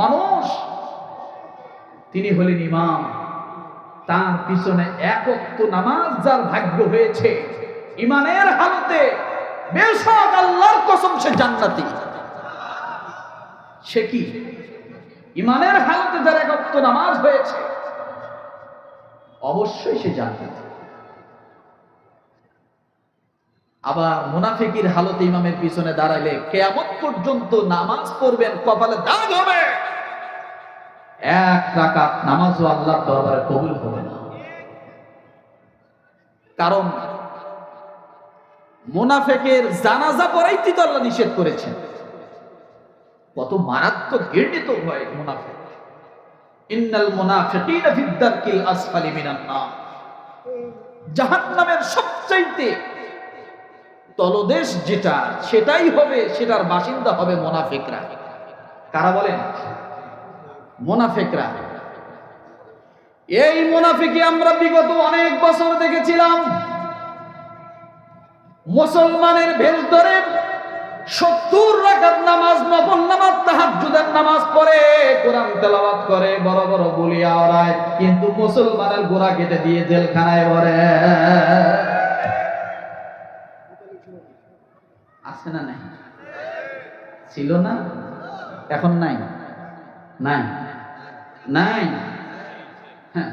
মানুষ, তিনি হলেন ইমাম, তার পিছনে 1 ওয়াক্ত নামাজ যার ভাগ্য হয়েছে ইমানের হালতে, বেশক আল্লাহর কসম সে জান্নাতি। সে কি? ইমানের হালতে যার 1 ওয়াক্ত নামাজ হয়েছে অবশ্যই সে জান্নাতি। আবার মুনাফিকের হালতে ইমামের পিছনে দাঁড়ালে কিয়ামত পর্যন্ত নামাজ পড়বেন, কপালে দাগ হবে, 1 রাকাত নামাজও আল্লাহর দরবারে কবুল হবে না। কারণ মুনাফিকের জানাজা পড়াইতে তো আল্লাহ নিষেধ করেছেন। কত মারাত্মক ঘৃণিত হয় মুনাফিক। ইন্নাল মুনাফিকিনা ফিদ দারকিল আসফালি মিনান নার, জাহান্নামের সবচাইতে তলদেশ যেটা, সেটাই হবে, সেটার বাসিন্দা হবে মুনাফিকরা। কারা বলেন? মুনাফিকরা। এই মুনাফিকি আমরা বিগত অনেক বছর দেখেছিলাম। মুসলমানের ভেষ ধরে 70 রাকাত নামাজ, নফল নামাজ, তাহাজ্জুদের নামাজ পড়ে, কোরআন তেলাওয়াত করে, বড় বড় বলিয়া ওরায়, কিন্তু মুসলমানের গোড়া কেটে দিয়ে জেলখানায় ভরে। আছে না নাই? ছিল না? এখন নাই? নাই? নাই? হ্যাঁ।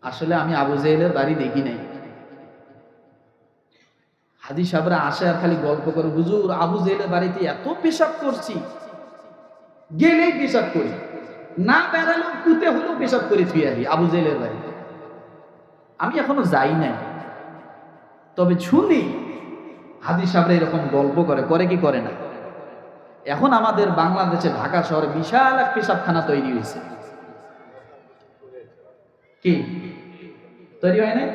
আসলে আমি আবু জেহেলের বাড়ি দেখি নাই। হাদি সাহেবরা আসে আর খালি গল্প করে, হুজুর আবু জেহেলের বাড়িতে এত পেশাব করছি, গেলেই পেশাব করি, না বেড়ালেও কুতে হলেও পেশাব করে ফিরে আসি আবু জেহেলের বাড়িতে। আমি এখনো যাই নাই, তবে শুনি হাদি সাহেবরা এরকম গল্প করে। করে কি করে না? এখন আমাদের বাংলাদেশে ঢাকা শহরে বিশাল এক পেশাবখানা তৈরি হয়েছে। কি তৈরি হয় না?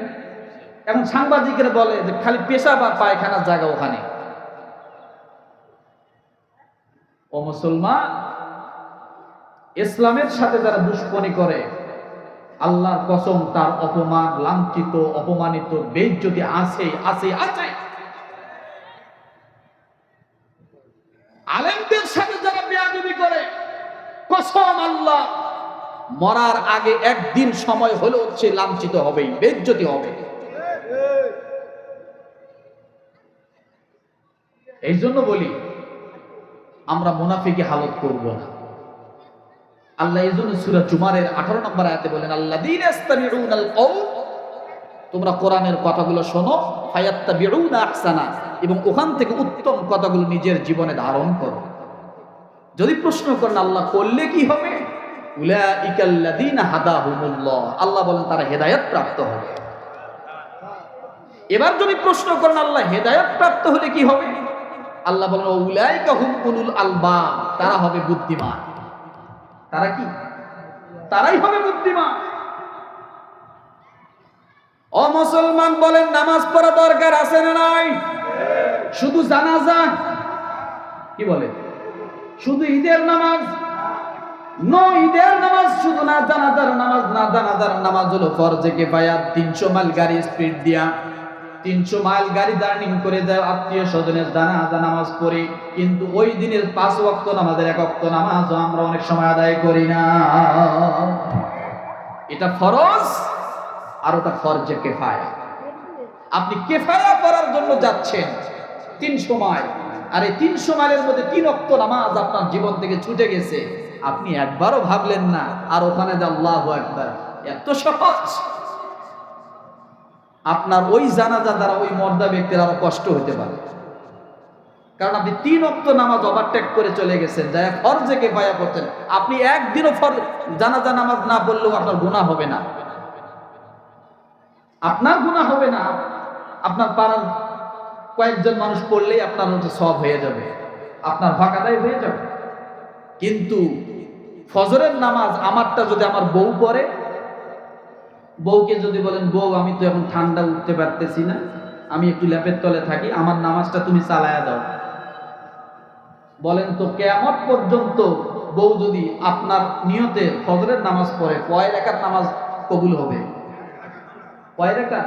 এখন সাংবাদিকেরা বলে যে খালি পেশাব আর পায়খানার জায়গা ওখানে। ও মুসলমান, ইসলামের সাথে যারা দুশ্মনী করে, আল্লাহর কসম তার অপমান, লাঞ্ছিত, অপমানিত, বেইজ্জতি আছে আছে আছে। আলেমদের সাথে যারা বেয়াদবি করে, কসম আল্লাহ, মরার আগে একদিন সময় হলেও সে লাঞ্ছিত হবেই, বেইজ্জতি হবে। এই জন্য বলি আমরা মুনাফিকি হালত করব না। আল্লাহ এই জন্য সূরা জুমারের 18 নম্বর আয়াতে বলেন, আল্লাযীনা ইসতামিউনাল কওল, তোমরা কোরআনের কথাগুলো শোনো, ফায়াত্তাবিউনা আহসানা, এবং ওখান থেকে উত্তম কথাগুলো নিজের জীবনে ধারণ করো। যদি প্রশ্ন করেন আল্লাহ করলে কি হবে, উলাইকাল্লাযীনা হাদাহুমুল্লাহ, আল্লাহ বলেন তারা হেদায়েত প্রাপ্ত হবে। এবার যদি প্রশ্ন করেন আল্লাহ হেদায়েত প্রাপ্ত হলে কি হবে, আল্লাহ বলেন উলাইকা হুম উলুল আলবাব, তারা হবে বুদ্ধিমান। তারা কি? তারাই হবে বুদ্ধিমান। ও মুসলমান বলেন, নামাজ পড়া দরকার আছে না নাই? শুধু জানাজা কি বলে, শুধু ঈদের নামাজ নয়, ঈদের নামাজ শুধু না, জানাজার নামাজ না। জানাজার নামাজ হলো ফরজে কিফায়া। 300 মাইল গাড়ি স্পিড দিয়া 300 মাইল গাড়ি জার্নি করে যায় আত্মীয় স্বজনের জানাজা নামাজ পড়ি, কিন্তু ওই দিনের 5 ওয়াক্ত নামাজের 1 ওয়াক্ত নামাজও আমরা অনেক সময় আদায় করি না। এটা ফরজ আর ওটা ফরজে কিফায়া। আপনি কিফায়া করার জন্য যাচ্ছেন 300 মাইল, আর এই 300 মাইলের মধ্যে 3 ওয়াক্ত নামাজ আপনার জীবন থেকে ছুটে গেছে, আপনি একবারও ভাবলেন না আর ওখানে যে আল্লাহু আকবার, এত সহজ। আপনার ওই জানাজা দ্বারা ওই মর্দা ব্যক্তির আরো কষ্ট হতে পারে, কারণ আপনি 3 ওয়াক্ত নামাজ ওভারটেক করে চলে গেছেন, যা ফরজে কিফায়া করতেন। আপনি একদিনও জানাজা নামাজ না পড়লেও আপনার গুনাহ হবে না, আপনার গুনাহ হবে না। আপনার পাড়ার কয়েকজন মানুষ পড়লেই আপনার মতো সওয়াব হয়ে যাবে, আপনার হক আদায় হয়ে যাবে। কিন্তু ফজরের নামাজ আমারটা যদি আমার বউ পড়ে, বউকে যদি বলেন বউ আমি তো এখন ঠান্ডা উঠতে পারতেছি না, আমি একটু ল্যাপের তলে থাকি, আমার নামাজটা তুমি চালায়া দাও, বলেন তো কিয়ামত পর্যন্ত বউ যদি আপনার নিয়তে ফজরের নামাজ পড়ে, কয় রাকাত নামাজ কবুল হবে? কয় রাকাত?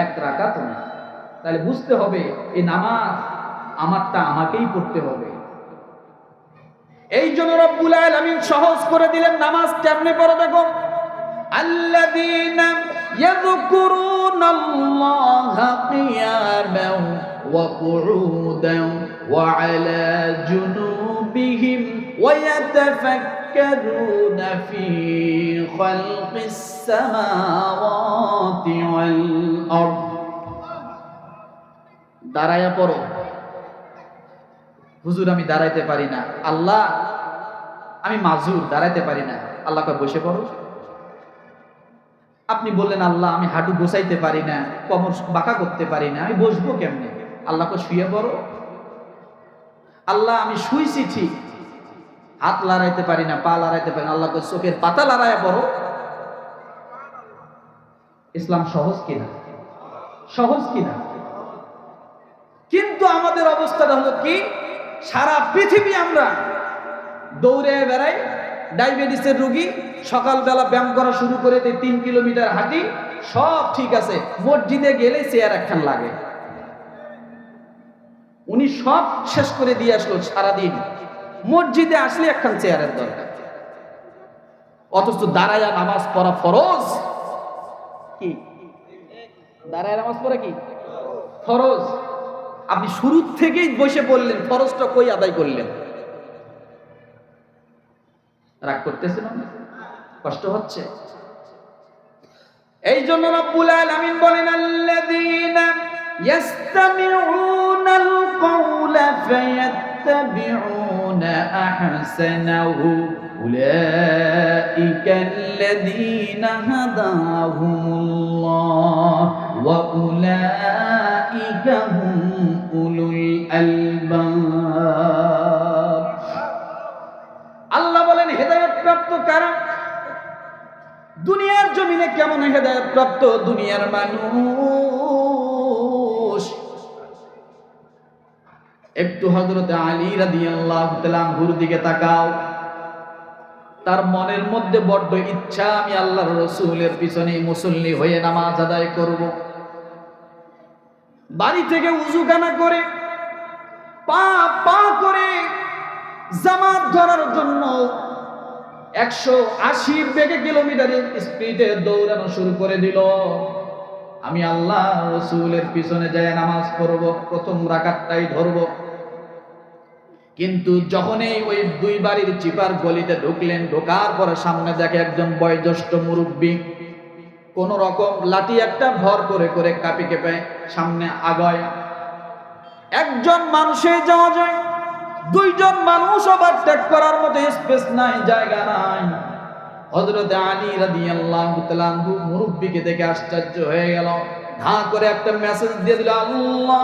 1 রাকাত না। তাহলে বুঝতে হবে এই নামাজ আমারটা আমাকেই পড়তে হবে। এই জন্য রব্বুল আলামিন সহজ করে দিলেন নামাজ কেমনে পড়ো দেখো, আল্লাযীনা ইয়াযকুরুনাল্লাহা কিয়ামান ওয়া কুউদান ওয়া আলা জুনুবিহিম ওয়া ইয়াতাফাক্কারুনা ফী খালকিস সামাওয়াতি ওয়াল আরদ। দাঁড়ায়া পড়ো। হুজুর আমি দাঁড়াইতে পারি না, আল্লাহ আমি মাজুর, দাঁড়াইতে পারি না। আল্লাহ কয় বসে পড়ো। আপনি বললেন আল্লাহ আমি হাঁটু গোছাইতে পারি না, কোমর বাঁকা করতে পারি না, আমি বসবো কেমনে? আল্লাহ কয় শুয়ে পড়ো। আল্লাহ আমি শুইছি ঠিক, হাত লড়াইতে পারি না, পা লড়াইতে পারি না, আল্লাহ কয় চোখের পাতা লড়াইয়া পড়ো। ইসলাম সহজ কিনা? সহজ কিনা? কিন্তু আমাদের অবস্থাটা হলো কি, সারা পৃথিবী আমরা দৌড়ে বেড়াই। ডায়াবেটিসের রোগী সকালবেলা ব্যায়াম করা শুরু করে দিয়ে 3 কিলোমিটার হাঁটি, সব ঠিক আছে, মসজিদে গেলে চেয়ার একখান লাগে। উনি সব শেষ করে দিয়ে আসলো সারাদিন, মসজিদে আসলে একখান চেয়ারের দরকার। অথচ দাঁড়ায়া নামাজ পড়া ফরজ। কি দাঁড়ায় নামাজ পড়া কি ফরজ? আপনি শুরু থেকেই বসে বললেন, ফরজটা কই আদায় করলেন? রাগ করতেছেন, কষ্ট হচ্ছে। এই জন্য রব্বুল আলামিন বলেন আল্লাযীনা ইয়াসতামিউনাল কওলা ফায়াত্তাবিউনা আহসানাহু উলাইকাল্লাযীনা হাদাহুমুল্লাহ ওয়া উলাইকা হুম উলুল আলবাব। আল্লাহ বলেন হেদায়েত প্রাপ্ত কারা? দুনিয়ার জমিনে কেমন হেদায়েত প্রাপ্ত দুনিয়ার মানুষ? একটু হযরত আলী রাদিয়াল্লাহু তাআলা আনহুর দিকে তাকাও। তার মনের মধ্যে বড্ড ইচ্ছা আমি আল্লাহর রাসূলের পিছনে মুসল্লি হয়ে নামাজ আদায় করব। বাড়ি থেকে উযুখানা করে পা পা করে জামাত ধরার জন্য 180 বেগে কিলোমিটার স্পিডে দৌড়ানো শুরু করে দিল। আমি আল্লাহ রাসূলের পিছনে যায় নামাজ পড়ব, প্রথম রাকাতটাই ধরব। কিন্তু যখনই ওই দুই বাড়ির চিপার গলিতে ঢুকলেন, ঢোকার পরে সামনে দেখে একজন বয়োজ্যেষ্ঠ মুরব্বী কোন রকম লাঠি একটা ভর করে করে কাপি কেঁপে সামনে আগায়। একজন মানুষে যাওয়া যায়, দুইজন মানুষ ওভারটেক করার মতো স্পেস নাই, জায়গা নাই। হযরত আলী রাদিয়াল্লাহু তাআলা আনহু মুরব্বিকে দেখে আশ্চর্য হয়ে গেল, ধা করে একটা মেসেজ দিয়ে দিল, আল্লাহ,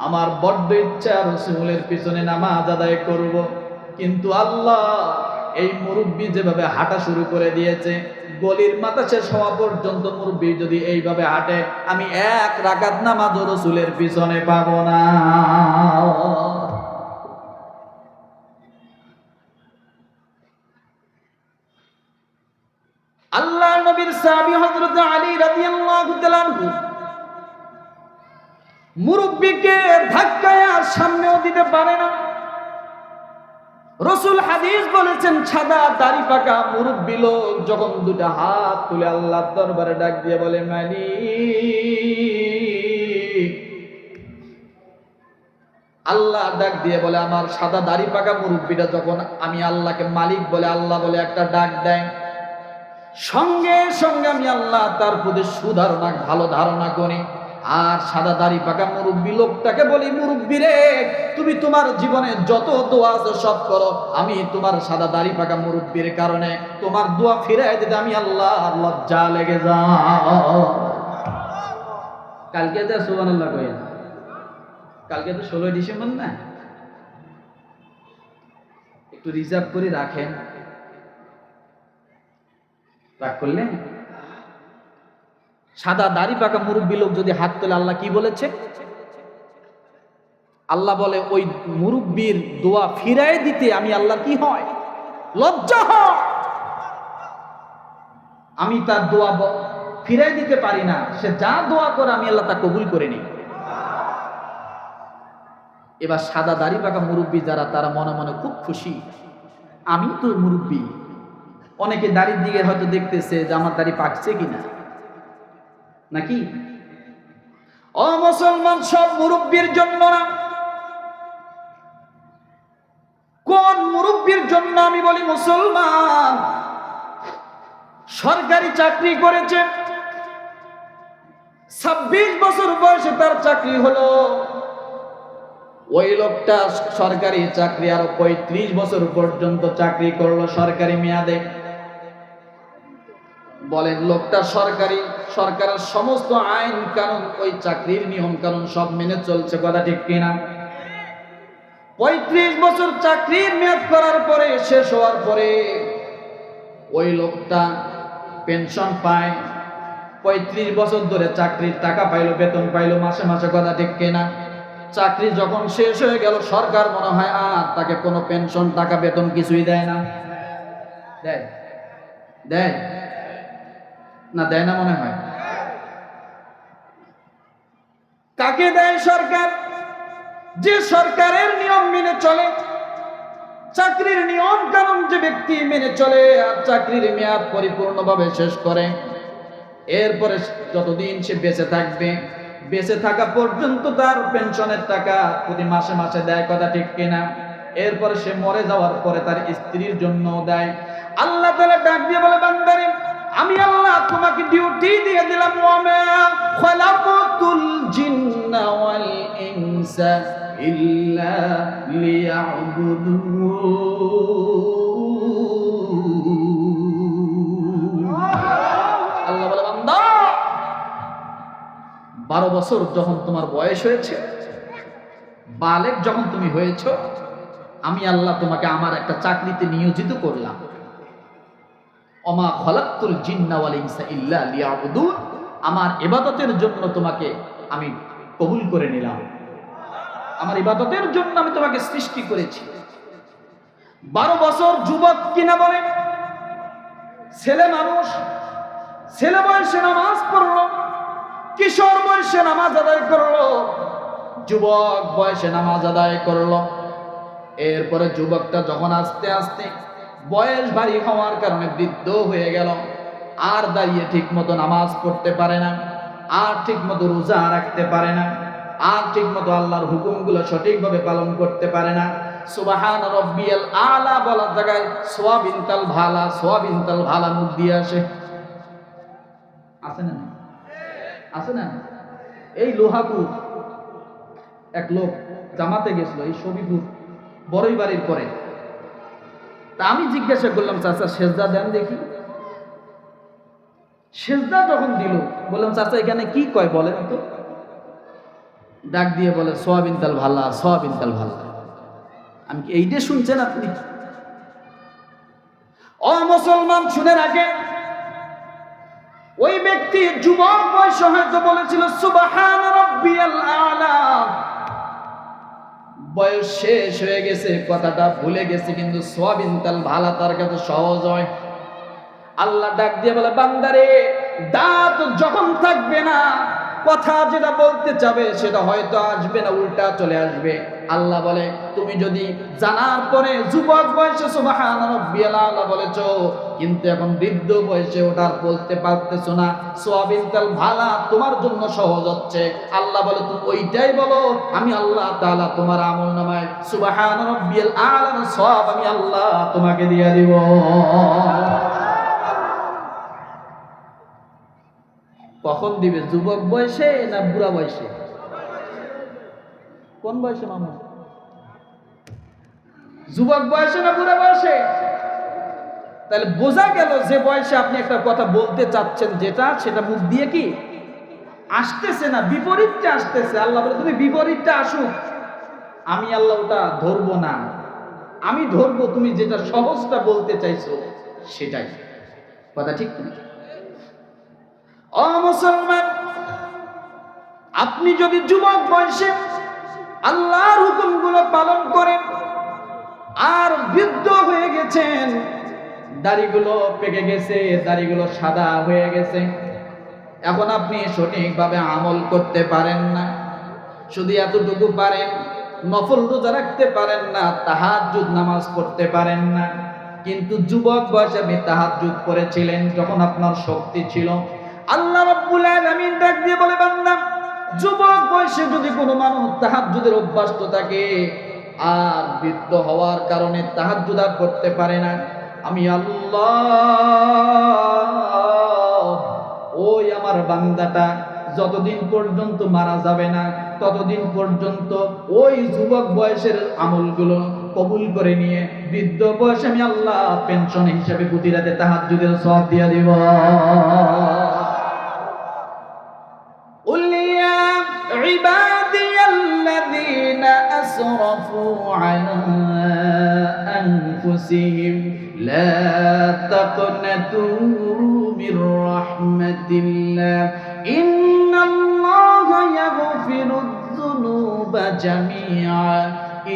আমার বড্ড ইচ্ছা রাসূলের পিছনে নামাজ আদায় করব, কিন্তু আল্লাহ, এই মুরব্বি যেভাবে হাঁটা শুরু করে দিয়েছে, গলির মাথা শেষ হওয়া পর্যন্ত মুরব্বি যদি এইভাবে হাঁটে, আমি এক রাকাত নামাজও রাসূলের পিছনে পাবো না। আল্লাহর নবীর সাহাবী হযরত আলী রাদিয়াল্লাহু তাআলা আনহু মুরব্বিকে ধাক্কায় আর সামনেও দিতে পারে না। রাসূল হাদিস বলেছেন, সাদা দাড়ি পাকা মুরব্বি লোক যখন দুটো হাত তুলে আল্লাহর দরবারে ডাক দিয়ে বলে, মালিক, আল্লাহ ডাক দিয়ে বলে, আমার সাদা দাড়ি পাকা মুরব্বিটা যখন আমি আল্লাহকে মালিক বলে, আল্লাহ বলে একটা ডাক দেয়, সঙ্গে সঙ্গে আমি আল্লাহ তার প্রতি সুধারণা, ভালো ধারণা করি। আর সাদা দাড়ি পাকা মুরব্বী লোকটাকে বলি, মুরব্বী রে, তুমি তোমার জীবনে যত দোয়া আছে সব করো, আমি তোমার সাদা দাড়ি পাকা মুরব্বীর কারণে তোমার দোয়া ফিরাই দিতে আমি আল্লাহ লজ্জা লেগে যাও। কালকে তো সুবহানাল্লাহ কইয়া, কালকে তো 16 ডিসেম্বর না, একটু রিজার্ভ করে রাখেন, রাগ করলে। সাদা দাড়ি পাকা মুরব্বী লোক যদি হাত তোলে, আল্লাহ কি বলেছে? আল্লাহ বলে, ওই মুরব্বীর দোয়া ফিরাই দিতে আমি আল্লাহ কি হয়? লজ্জা হয়। আমি তার দোয়া ফিরাই দিতে পারি না, সে যা দোয়া করে আমি আল্লাহ তা কবুল করে নিই। এবার সাদা দাড়ি পাকা মুরব্বী যারা, তারা মনে মনে খুব খুশি, আমি তো মুরব্বী। অনেকে দাড়ির দিকে হয়তো দেখতেছে যে আমার দাড়ি পাকছে কিনা, নাকি? ও মুসলমান, সব মুরব্বীর জন্য না। কোন মুরব্বীর জন্য আমি বলি? মুসলমান সরকারি চাকরি করেছে, 26 বছর বয়সে তার চাকরি হলো। ওই লোকটা সরকারি চাকরি আরো 35 বছর পর্যন্ত চাকরি করলো সরকারি মেয়াদে। বলেন, লোকটা সরকারের সমস্ত আইন কানুন, ওই চাকরির নিয়ম কানুন সব মেনে চলছে, কথা ঠিক কিনা? 35 বছর চাকরির মেয়াদ করার পরে, শেষ হওয়ার পরে ওই লোকটা পেনশন পায়। 35 বছর ধরে চাকরির টাকা পাইলো, বেতন পাইলো মাসে মাসে, কথা ঠিক কিনা? চাকরি যখন শেষ হয়ে গেল, সরকার মনে হয় আর তাকে কোনো পেনশন, টাকা, বেতন কিছুই দেয় না। দেয়? দেয় না? দেয় না মনে হয়। কাকে দেয়? সরকার। যে সরকারের নিয়ম মেনে চলে, চাকরির নিয়ম কানুন যে ব্যক্তি মেনে চলে আর চাকরির মেয়াদ পরিপূর্ণভাবে শেষ করে, এরপরে যতদিন সে বেঁচে থাকবে, বেঁচে থাকা পর্যন্ত তার পেনশনের টাকা প্রতি মাসে মাসে দেয়, কথা ঠিক কিনা? এরপরে সে মরে যাওয়ার পরে তার স্ত্রীর জন্য দেয়। আল্লাহ তাআলা ডাক দিয়ে বলে, বান্দারে, আমি আল্লাহ তোমাকে ডিউটি দিয়ে দিলাম, ওয়ামা খালাকাতুল জিন্না ওয়াল ইনসা ইল্লা লিয়াবুদুন। আল্লাহ বলে, বান্দা, 12 বছর যখন তোমার বয়স হয়েছে, বালেগ যখন তুমি হয়েছ, আমি আল্লাহ তোমাকে আমার একটা চাকরিতে নিয়োজিত করলাম। ওমা খালাকতুল জিন্না ওয়াল ইনসা ইল্লা লিয়াবুদুন, আমার ইবাদতের জন্য তোমাকে আমি কবুল করে নিলাম, আমার ইবাদতের জন্য আমি তোমাকে সৃষ্টি করেছি। 12 বছর যুবক কিনা বলে, ছেলে মানুষ, ছেলে বয়সে নামাজ পড়লো, কিশোর বয়সে নামাজ আদায় করলো, যুবক বয়সে নামাজ আদায় করলো। এরপরে যুবকটা যখন আস্তে আস্তে বয়স ভারী হওয়ার কারণে বৃদ্ধ হয়ে গেল, আর দাঁড়িয়ে ঠিক মতো নামাজ পড়তে পারে না, আর ঠিক মতো রোজা রাখতে পারে না, আর ঠিক মতো আল্লাহর হুকুমগুলো সঠিকভাবে পালন করতে পারে না। সুবহান রাব্বিয়াল আলা বলার জায়গায় সোয়াবিনতাল ভালা, সোয়াবিনতাল ভালা মুখ দিয়ে আসে। আছে না? আছে না? এই লোহাপুর এক লোক জামাতে গেছিল, এই শরীফপুর বড়ই বাড়ির পরে। তা আমি জিজ্ঞাসা করলাম, চাচা সেজদা দেন দেখি। সেজদা যখন দিল, বললাম চাচা এখানে কি কয় বলেন তো। ডাক দিয়ে বলে সোয়াবিনতাল ভালা, সোয়াবিনতাল ভালা। আমি কি এইটা শুনছেন আপনি? ও মুসলমান শুনে রাখেন, ওই ব্যক্তি যুবক বয়সে হয়তো বলেছিল সুবহান রাব্বিয়াল আলা, বয়স শেষ হয়ে গেছে, কথাটা ভুলে গেছে, কিন্তু সোয়াবিনতাল ভালা তার কাছে সহজ হয়। আল্লাহ ডাক দিয়ে বলে বান্দারে, দাঁত যখন থাকবে না, কথা যেটা বলতে চাবে সেটা হয়তো আসবে না, উল্টা চলে আসবে। আল্লাহ বলে তুমি যদি জানার পরে যুবক বয়সে সুবহান রাব্বিয়াল আলা বলেছো, কিন্তু এখন বৃদ্ধ বয়সে ওটার বলতে পারতেছো না, সোয়াবিনতাল ভালা তোমার জন্য সহজ হচ্ছে। আল্লাহ বলে তুমি ওইটাই বলো, আমি আল্লাহ তাআলা তোমার আমলনামায় সুবহান রাব্বিয়াল আলার সওয়াব আমি আল্লাহ তোমাকে দিয়ে দিব। কখন দিবে? যুবক বয়সে না বুড়া বয়সে? কোন বয়সে মামা? যুবক বয়সে না বুড়া বয়সে? তাহলে বোঝা গেল যে বয়সে আপনি একটা কথা বলতে চাচ্ছেন যেটা, সেটা মুখ দিয়ে কি আসতেছে না, বিপরীতটা আসতেছে। আল্লাহ বলে তুমি বিপরীতটা আসুক, আমি আল্লাহ ওটা ধরবো না, আমি ধরবো তুমি যেটা সহজটা বলতে চাইছো সেটাই। কথা ঠিক না? ও মুসলমান, আপনি যদি যুবক বয়সে আল্লাহর হুকুমগুলো পালন করেন, আর বৃদ্ধ হয়ে গেছেন, দাড়িগুলো পেকে গেছে, দাড়িগুলো সাদা হয়ে গেছে, এখন আপনি সঠিকভাবে আমল করতে পারেন না, শুধু এতটুকু পারেন, নফল রোজা রাখতে পারেন না, তাহাজ্জুদ নামাজ পড়তে পারেন না। কিন্তু যুবক বয়সে আপনি তাহাজ্জুদ করেছিলেন যখন আপনার শক্তি ছিল। আল্লাহ রাব্বুল আলামিন ডাক দিয়ে বলে বান্দা, যুবক বয়সে যদি কোনো মানুষ তাহাজ্জুদের অভ্যস্ত থাকে আর বৃদ্ধ হওয়ার কারণে তাহাজ্জুদ আর করতে পারে না, আমি আল্লাহ ওই আমার বান্দাটা যতদিন পর্যন্ত মারা যাবে না ততদিন পর্যন্ত ওই যুবক বয়সের আমলগুলো কবুল করে নিয়ে বৃদ্ধ বয়সে আমি আল্লাহ পেনশন হিসাবে প্রতি রাতে তাহাজ্জুদের সওয়াব দিয়ে দিব। عبادي الذين أسرفوا على أنفسهم لا تقنطوا من رحمة الله إن الله يغفر الذنوب جميعا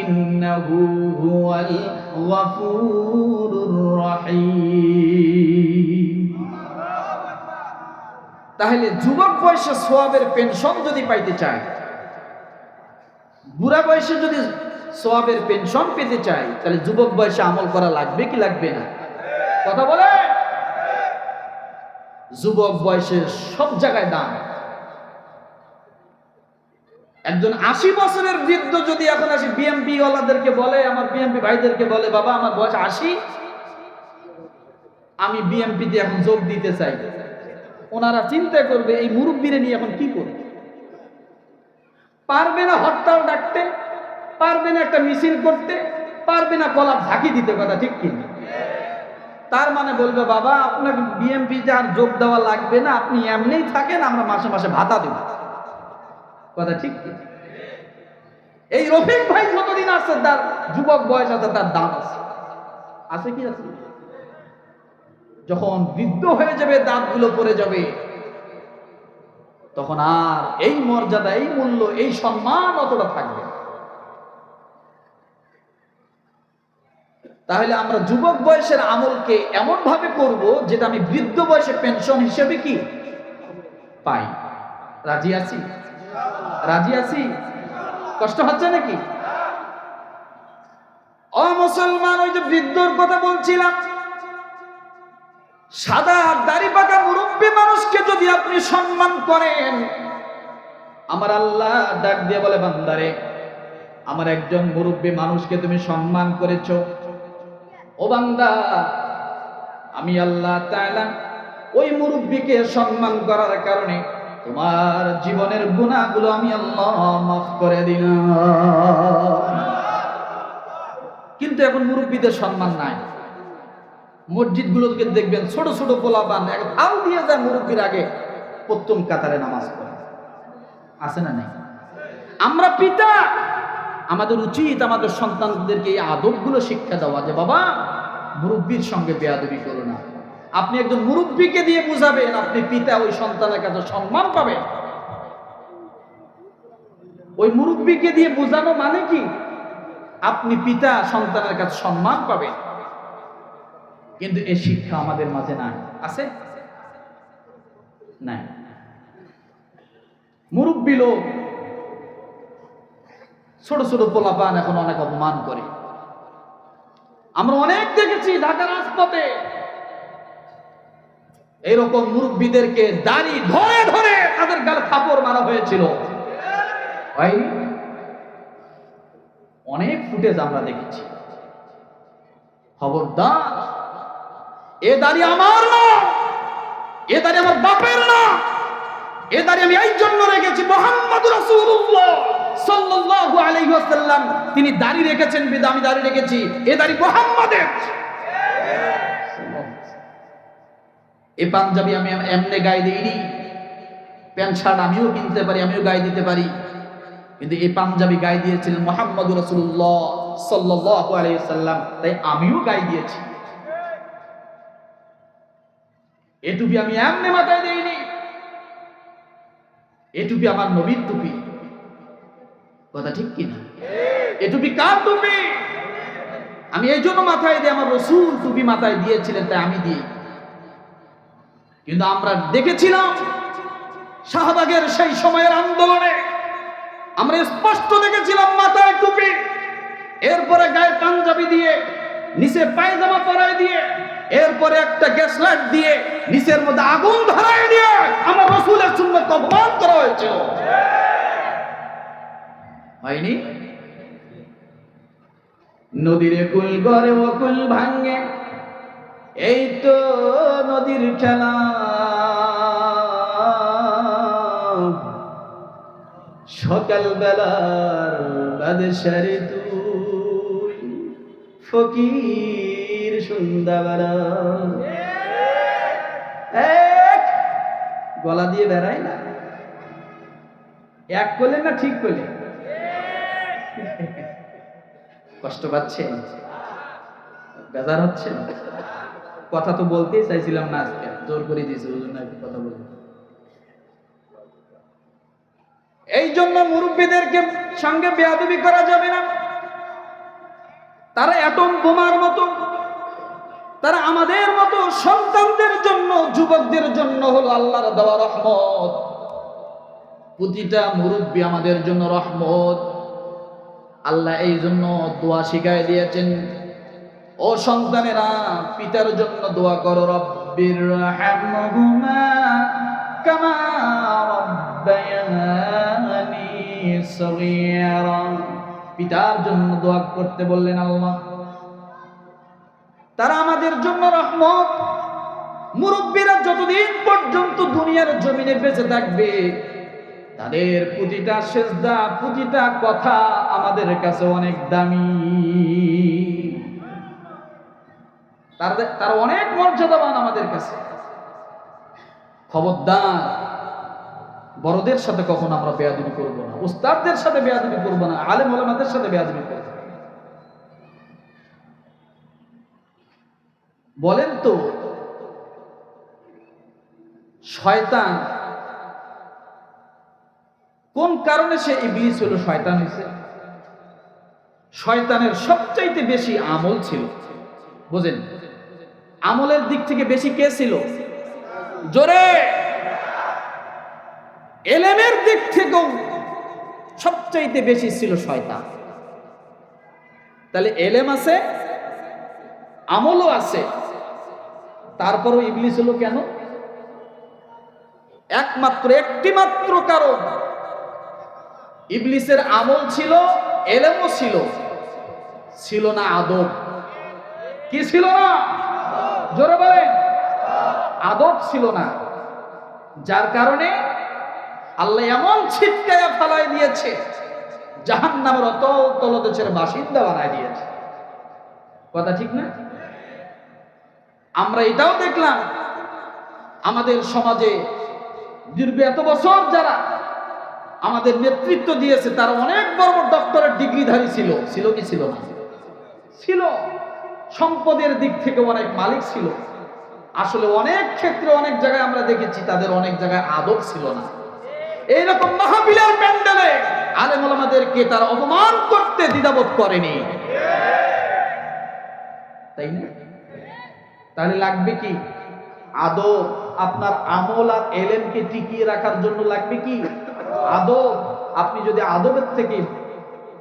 إنه هو الغفور الرحيم। তাহলে যুবক বয়সে সওয়াবের পেনশন যদি পাইতে চায়, বুড়া বয়সে যদি সওয়াবের পেনশন পেতে চায়, তাহলে যুবক বয়সে আমল করা লাগবে কি লাগবে না? কথা বলে। যুবক বয়সে সব জায়গায় দাম। একজন 80 বছরের বৃদ্ধ যদি এখন আসি বিএমপি ওয়ালাদেরকে বলে, আমার বিএমপি ভাইদেরকে বলে, বাবা আমার বয়স 80, আমি বিএমপিতে এখন যোগ দিতে চাই, ওনারা চিন্তা করবে এই মুরব্বীরে নিয়ে এখন কি করবে। পারবে না হরতাল ডাকতে, পারবে না একটা মিছিল করতে, পারবে না কলাপ ঝাঁকি দিতে। কথা ঠিক কি? তার মানে বলবে বাবা আপনাকে বিএমপিতে আর যোগ দেওয়া লাগবে না, আপনি এমনিই থাকেন, আমরা মাসে মাসে ভাতা দেব। কথা ঠিক কি? এই রফিক ভাই যতদিন আছে তার যুবক বয়স আছে, তার দাম আছে। আছে কি আছে? যখন বৃদ্ধ হয়ে যাবে, দাঁতগুলো পড়ে যাবে, তখন আর এই মর্যাদা, এই মূল্য, এই সম্মান অতটা থাকবে। তাহলে আমরা যুবক বয়সের আমলকে এমন ভাবে করব যেটা আমি বৃদ্ধ বয়সে পেনশন হিসেবে কি পাই। রাজি আছি? রাজি আছি? কষ্ট হচ্ছে নাকি? ও মুসলমান, ওই যে বৃদ্ধর কথা বলছিলাম, সাদা দাড়ি পাকা মুরব্বী মানুষকে যদি আপনি সম্মান করেন, আমার আল্লাহ ডাক দিয়ে বলে, বান্দারে, আমার একজন মুরব্বী মানুষকে তুমি সম্মান করেছো, ও বান্দা, আমি আল্লাহ তাআলা ওই মুরব্বীকে সম্মান করার কারণে তোমার জীবনের গুনাহগুলো আমি আল্লাহ মাফ করে দিলাম। কিন্তু এখন মুরব্বীদের সম্মান নাই। মসজিদগুলোকে দেখবেন ছোট ছোট পোলাপান হাল দিয়ে যায় মুরব্বীর আগে, প্রথম কাতারে নামাজ পড়ে। আছে না নাই? আমরা পিতা, আমাদের উচিত আমাদের সন্তানদেরকে এই আদবগুলো শিক্ষা দেওয়া, যে বাবা, মুরব্বীর সঙ্গে বেয়াদবি করো না। আপনি একজন মুরব্বীকে দিয়ে বুঝাবেন, আপনি পিতা, ওই সন্তানের কাছে সম্মান পাবেন। ওই মুরব্বীকে দিয়ে বোঝানো মানে কি? আপনি পিতা, সন্তানের কাছে সম্মান পাবেন। কিন্তু এই শিক্ষা আমাদের মাঝে নাই। আছে? নাই। মুরব্বী লোক ছোট ছোট পোলাপান এখন অনেক অপমান করে। আমরা অনেক দেখেছি ঢাকার রাজপথে এইরকম মুরব্বীদেরকে দাড়ি ধরে ধরে তাদের গালে থাপড় মারা হয়েছিল। অনেক ফুটেজ আমরা দেখেছি। খবরদার, এ দাড়ি আমার না, এ দাড়ি আমার বাপের না, এ দাড়ি আমি এই জন্য রেখেছি, মুহাম্মদ রাসূলুল্লাহ সাল্লাল্লাহু আলাইহি ওয়াসাল্লাম তিনি দাড়ি রেখেছেন বিধায় আমি দাড়ি রেখেছি। এ দাড়ি মুহাম্মাদের। এই পাঞ্জাবি আমি এমনি গায়ে দিইনি, প্যান্ট শার্ট আমিও কিনতে পারি, আমিও গায়ে দিতে পারি, কিন্তু এই পাঞ্জাবি গায়ে দিয়েছিলেন মুহাম্মদ রাসূলুল্লাহ সাল্লাল্লাহু আলাইহি ওয়াসাল্লাম, তাই আমিও গায়ে দিয়েছি। এ টুপি আমি এমনি মাথায় দেইনি, এ টুপি আমার নবীর টুপি। কথা ঠিক কিনা? এ টুপি কার টুপি? আমি এই জন্য মাথায় দিই, আমার রাসূল টুপি মাথায় দিয়েছিলেন, তাই আমি দিই। কিন্তু আমরা দেখেছিলাম শাহবাগের সেই সময়ের আন্দোলনে আমরা স্পষ্ট দেখেছিলাম মাথায় টুপি, এরপরে গায়ে পাঞ্জাবি দিয়ে, নিচে পায়জামা পরায় দিয়ে, এরপরে একটা গ্যাস লাইট দিয়ে, নিচের মধ্যে আগুন ধরায় দিয়ে আমার রাসূলের সুন্নাত অপমান করা হয়েছিল। হয়নি? নদীর কুল গড়ে অকুল ভাঙে, এই তো নদীর খেলা। সকাল বেলার বাদশারে তুই ফকির সন্ধ্যাবেলা। গলা দিয়ে বেড়াই না, এক করলেন না ঠিক করলেন? কষ্ট পাচ্ছেন? বেজার হচ্ছে? কথা তো বলতেই চাইছিলাম না, আজকে জোর করে দিয়েছে, ওই জন্য একটু কথা বলবো। এই জন্য মুরব্বীদেরকে সঙ্গে বেয়াদবি করা যাবে না। তারা অ্যাটম বোমার মতো, তারা আমাদের মতো সন্তানদের জন্য, যুবকদের জন্য হলো আল্লাহর দেওয়া রহমত। প্রতিটা মুরব্বী আমাদের জন্য রহমত। আল্লাহ এই জন্য দোয়া শিখায় দিয়েছেন, ও সন্তানেরা, পিতার জন্য দোয়া করো, রব্বির রহমহুমা কামা রাব্বায়ানি সগীরা। পিতার জন্য দোয়া করতে বললেন আল্লাহ। তারা আমাদের জন্য রহমত। মুরব্বীরা যতদিন পর্যন্ত দুনিয়ার জমিনে বেঁচে থাকবে, তাদের প্রতিটা সেজদা, প্রতিটা কথা আমাদের কাছে অনেক দামি। তারা অনেক মর্যাদাবান আমাদের কাছে। খবরদার, বড়দের সাথে কখনো আমরা বেয়াদবি করব না, উস্তাদদের সাথে বেয়াদবি করব না, আলেম ওলামাদের সাথে বেয়াদবি করব। বলেন তো, শয়তান কোন কারণে সে ইবলিস হলো, শয়তান হয়েছে? শয়তানের সবচাইতে বেশি আমল ছিল। বুঝেন, আমলের দিক থেকে বেশি কে ছিল? জোরে। এলেমের দিক থেকেও সবচাইতে বেশি ছিল শয়তান। তাহলে এলেম আছে, আমলও আছে, তারপরও ইবলিস হলো কেন? একমাত্র একটি মাত্র কারণ, ইবলিসের আমল ছিল, এলেমও ছিল, ছিল না আদব। কি ছিল না? জোরে বলেন। আদব ছিল না, যার কারণে আল্লাহ এমন ছিটকায়া ফেলাই দিয়েছে, জাহান্নামের অতল তলদেশের বাসিন্দা বানায় দিয়েছে। কথা ঠিক না? আমরা এটাও দেখলাম আমাদের সমাজে দীর্ঘ এত বছর যারা আমাদের নেতৃত্ব দিয়েছে তারা অনেক বড় বড় ডক্টরেট ডিগ্রিধারী ছিল। ছিল কি ছিল না? ছিল। সম্পদের দিক থেকে অনেক মালিক ছিল। আসলে অনেক ক্ষেত্রে অনেক জায়গায় আমরা দেখেছি তাদের অনেক জায়গায় আদব ছিল না। এইরকম মাহফিলের প্যান্ডেলে আলেম ওলামাদেরকে তারা অপমান করতে দ্বিধাবোধ করেনি, তাই না? তাহলে লাগবে কি? আদব। আপনার আমল আর এলেমকে টিকিয়ে রাখার জন্য লাগবে কি? আদব। আপনি যদি আদবের থেকে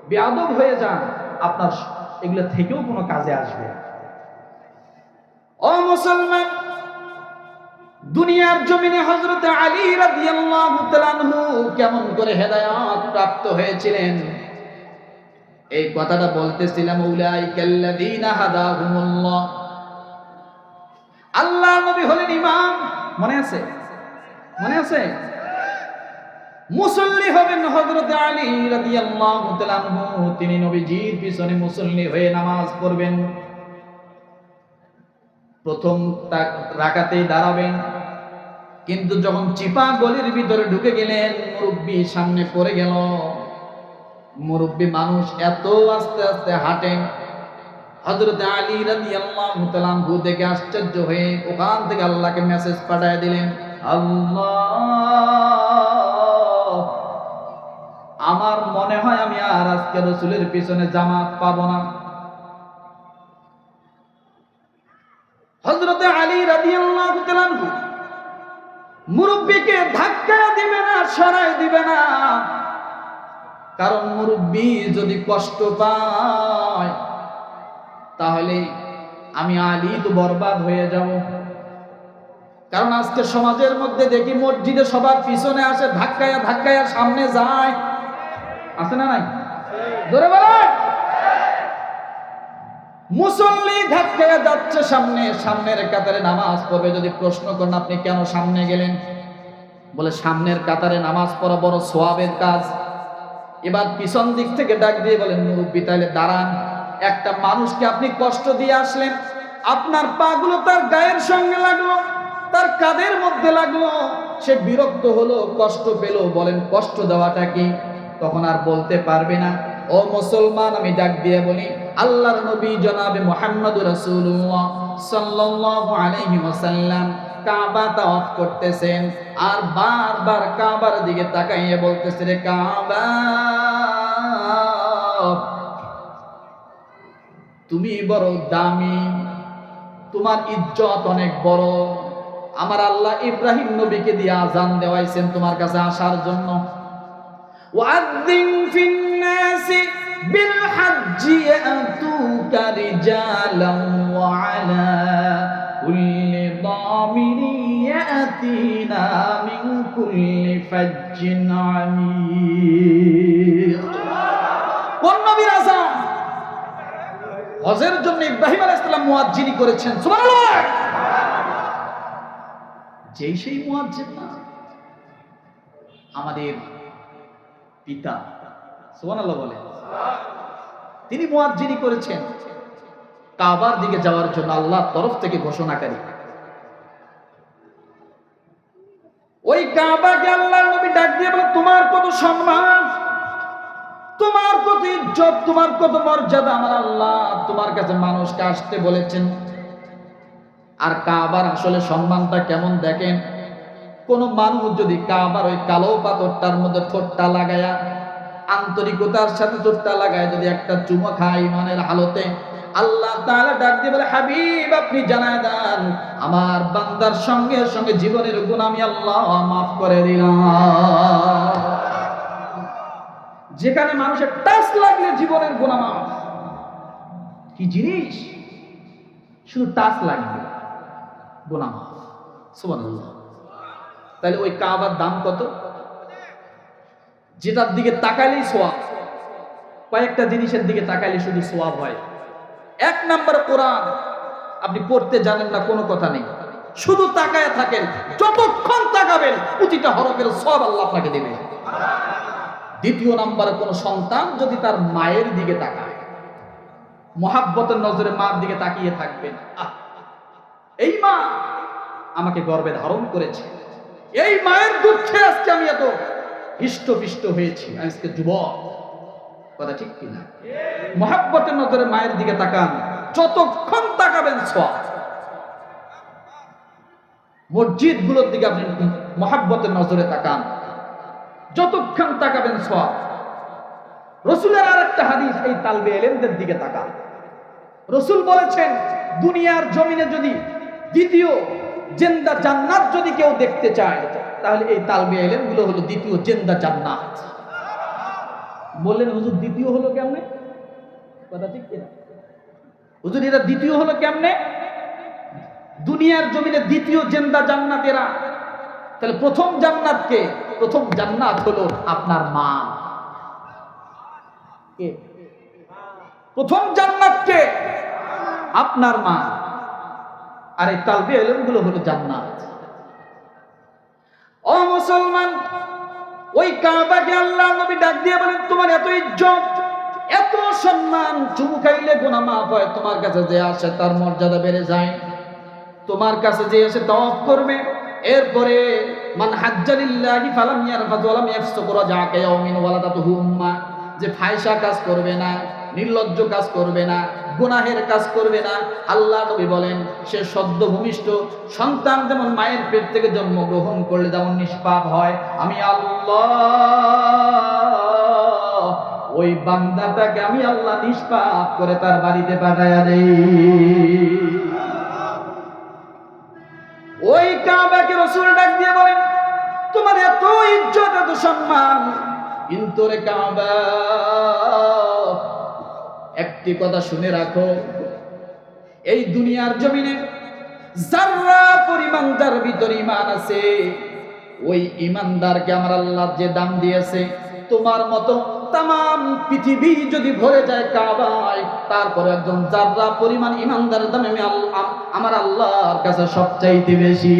বেআদব হয়ে যান, আপনার এগুলো থেকেও কোনো কাজে আসবে। ও মুসলমান, দুনিয়ার জমিনে হযরত আলী রাদিয়াল্লাহু তাআলা আনহু কেমন করে হেদায়েত প্রাপ্ত হয়েছিলেন, এই কথাটা বলতেছিলাম। উলাইকাল্লাযীনা হাদাহুমুল্লাহ, আল্লাহ নবী হলেন ইমাম। মনে আছে? মনে আছে? মুসল্লি হবেন হযরত আলী রাদিয়াল্লাহু তাআলা আনহু। তিনি নবীজির পিছনে মুসল্লি হয়ে নামাজ পড়বেন। প্রথম রাকাতেই দাঁড়াবেন, কিন্তু যখন চিপা গলির ভিতরে ঢুকে গেলেন, মুরব্বী সামনে পড়ে গেল। মুরব্বী মানুষ এত আস্তে আস্তে হাঁটেন, হযরত আলী রাদিয়াল্লাহু তাআলা আনহু দেখে আশ্চর্য হয়ে ওখান থেকে আল্লাহকে মেসেজ পাঠিয়ে দিলেন, আল্লাহ, আমার মনে হয় আমি আর আজকে রাসূলের পিছনে জামাত পাবো না। হযরত আলী রাদিয়াল্লাহু তাআলা আনহু মুরব্বিকে ধাক্কা দিবে না, সরাই দিবে না, কারণ মুরব্বি যদি কষ্ট পায় তাহলে আমি আলী তো বরবাদ হয়ে যাব। কারণ আজকে সমাজের মধ্যে দেখি মসজিদে সবার পিছনে আসে, ধাক্কায়া ধাক্কায়া সামনে যায়। আছে না নাই? ধরে বলেন। মুসল্লি ধাক্কায়া যাচ্ছে সামনে, সামনের কাতারে নামাজ পড়বে। যদি প্রশ্ন করেন আপনি কেন সামনে গেলেন, বলে সামনের কাতারে নামাজ পড়া বড় সওয়াবের কাজ। এবার পিছন দিক থেকে ডাক দিয়ে বলেন, মুরব্বি তাইলে দাঁড়ান, একটা মানুষকে আপনি কষ্ট দিয়ে আসলেন, আপনার পাগুলো তার গায়ের সঙ্গে লাগলো, তার কাঁধের মধ্যে লাগলো, সে বিরক্ত হলো, কষ্ট পেল। বলেন কষ্ট দেওয়াটা কি? তখন আর বলতে পারবে না। ও মুসলমান, আমি ডাক দিয়ে বলি, আল্লাহর নবী জনাবে মুহাম্মদুর রাসূলুল্লাহ সাল্লাল্লাহু আলাইহি ওয়াসাল্লাম কাবা তাওয়াফ করতেছেন, আর বারবার কাবার দিকে তাকাইয়ে বলতেছে, রে কাবা, তুমি বড় দামি, তোমার ইজ্জত অনেক বড়। আমার আল্লাহ ইব্রাহিম নবীকে দিয়ে আযান দেওয়াইছেন তোমার কাছে আসার জন্য। ওয়াযিন ফিন নাসি বিল হজ্জি ইয়াতুকা রিজালান ওয়া আলা কুল্লি দামিরি ইয়াতিনা মিন কুল্লি ফাজ্জিন আমিক। কোন নবীর আযান? হজের জন্য ইব্রাহিম আলাইহিস সালাম মুয়াজ্জিনি করেছেন। সুবহানাল্লাহ। যেই সেই মুয়াজ্জিন না, আমাদের পিতা, সুবহানাল্লাহ বলে, তিনি মুয়াজ্জিনি করেছেন কাবার দিকে যাওয়ার জন্য আল্লাহর তরফ থেকে ঘোষণাকারী। ওই কাবাকে আল্লাহর নবী ডাক দিয়ে বলে, তোমার কত সম্মান, তোমার কত ইজ্জত, তোমার কত মর্যাদা, আমার আল্লাহ তোমার কাছে মানুষকে আসতে বলেছেন। আর কাবার আসলে সম্মানটা কেমন দেখেন, কোন মানুষ যদি কাবার ওই কালো পাথরটার মধ্যে ঠোঁটটা লাগায়া, আন্তরিকতার সাথে ঠোঁটটা লাগায় যদি একটা চুমো খায় ইমানের হালতে, আল্লাহ তাআলা ডাক দিয়ে বলে, হাবিব আপনি জানায় দেন আমার বান্দার সঙ্গে সঙ্গে জীবনের গুনাহ আমি আল্লাহ মাফ করে দিলাম। যেখানে মানুষের টাচ লাগলে জীবনের গুনাহ মাফ। কি জিনিস? শুধু টাচ লাগবে, গুনাহ মাফ। সুবহানাল্লাহ। তাহলে ওই কাবার দাম কত? যেটার দিকে তাকাইলেই সওয়াব। কয়েকটা জিনিসের দিকে তাকাইলে শুধু সওয়াব হয়। এক নাম্বার কোরআন, আপনি পড়তে জানেন না কোনো কথা নেই, শুধু তাকায় থাকেন, যতক্ষণ তাকাবেন প্রতিটা হরফের সওয়াব আল্লাহ আপনাকে দেবে। দ্বিতীয় নাম্বার, কোন সন্তান যদি তার মায়ের দিকে তাকায়, মহাব্বতের নজরে মার দিকে তাকিয়ে থাকবেন, এই মা আমাকে গর্ভে ধারণ করেছে, এই মায়ের দুঃখে আজকে আমি এত হৃষ্টপিষ্ট হয়েছি, আজকে যুবক। কথা ঠিক কিনা? মহাব্বতের নজরে মায়ের দিকে তাকান, যতক্ষণ তাকাবেন সওয়াব। মসজিদ গুলোর দিকে আপনি মহাব্বতের নজরে তাকান, যতক্ষণ তাকাবেন সওয়াব। রাসূলের আরেকটা হাদিস, এই তালবে ইলমদের দিকে তাকান। রাসূল বলেছেন, দুনিয়ার জমিনে যদি দ্বিতীয় জিন্দা জান্নাত যদি কেউ দেখতে চায়, তাহলে এই তালবে ইলম গুলো হলো দ্বিতীয় জিন্দা জান্নাত। বললেন হুজুর দ্বিতীয় হলো কেমনে? কথা ঠিক কিনা? হুজুর এটা দ্বিতীয় হলো কেমনে? দুনিয়ার জমিনে দ্বিতীয় জিন্দা জান্নাত এরা। তাহলে প্রথম জান্নাত কে? প্রথম জান্নাত হলো আপনার মা। কে প্রথম জান্নাত? কে? আপনার মা। আর এই তালবে ইলম গুলো হলো জান্নাত। ও মুসলমান, ওই কাবাকে আল্লাহ নবী ডাক দিয়ে বলেন, তোমার এত ইজ্জত, এত সম্মান, চুমু খাইলে গুনাহ মাফ হয়, তোমার কাছে যে আসে তার মর্যাদা বেড়ে যায়। তোমার কাছে যে এসে তাওয়াফ করবে, এরপরে মান হাজ্জা লিল্লাহি ফালাম ইয়ারফাত ওয়া লাম ইয়াফসুক রাজা'a ইয়াউমিন ওয়ালাদাতুহু উম্মা, যে ফায়সা কাজ করবে না, নির্লজ্জ কাজ করবে না, গুনাহের কাজ করবে না, আল্লাহ নবী বলেন সে সদ্য ভূমিষ্ঠ সন্তান যেমন মায়ের পেট থেকে জন্মগ্রহণ করলে যেমন নিষ্পাপ হয়, আমি আল্লাহ ওই বান্দাটাকে আমি আল্লাহ নিষ্পাপ করে তার বাড়িতে পাঠায়া দেই। ওই কাবাকে রাসূল ডাক দিয়ে বলেন, তোমার এত ইজ্জত, এত সম্মান, কিন্তু রে কাবা, একটি কথা শুনে রাখো, এই দুনিয়ার জমিনে যারা পরিমাণ যার ভিতরে ঈমান আছে, ওই ঈমানদারকে আমার আল্লাহ যে দাম দিয়েছে, তোমার মতো তাম পৃথিবী যদি ভরে যায় কাবায়, তারপরে একজন যারা পরিমাণ ঈমানদারের দাম আমি আমার আল্লাহর কাছে সবচাইতে বেশি।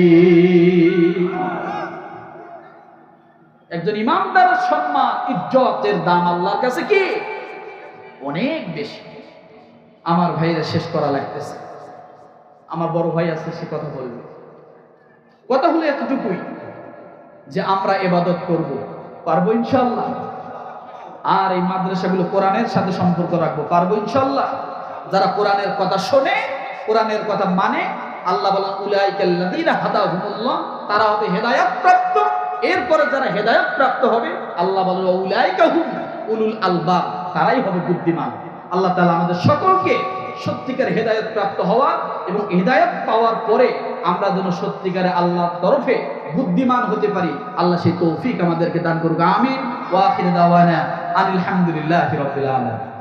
একজন ঈমানদারের সম্মান, ইজ্জতের দাম আল্লাহর কাছে কি অনেক বেশি। আমার ভাইরা শেষ করা লাগতেছে, আমার বড় ভাই আছে, সে কথা বলবে। কথা হলো এতটুকুই যে আমরা ইবাদত করব, পারবো ইনশাআল্লাহ। আর এই মাদ্রাসাগুলো কোরআনের সাথে সম্পর্ক রাখবো, পারবো ইনশাআল্লাহ। যারা কোরআনের কথা শোনে, কোরআনের কথা মানে, আল্লাহ বলেন উলাইকাল্লাযীনা হাদাহুমুল্লাহ, তারা হবে হেদায়েত প্রাপ্ত। এরপরে যারা হেদায়েত প্রাপ্ত হবে, আল্লাহ বলেন উলাইকা হুম উলুল আলবাব, তারাই হবে বুদ্ধিমান। আল্লাহ তাআলা আমাদের সকলকে সত্যিকার হেদায়েত প্রাপ্ত হওয়ার এবং হেদায়েত পাওয়ার পরে আমরা যেন সত্যিকারে আল্লাহর তরফে বুদ্ধিমান হতে পারি, আল্লাহ সেই তৌফিক আমাদেরকে দান করুক। আমিন। ওয়া আখিরু দাওয়ানা আলহামদুলিল্লাহি রাব্বিল আলামিন।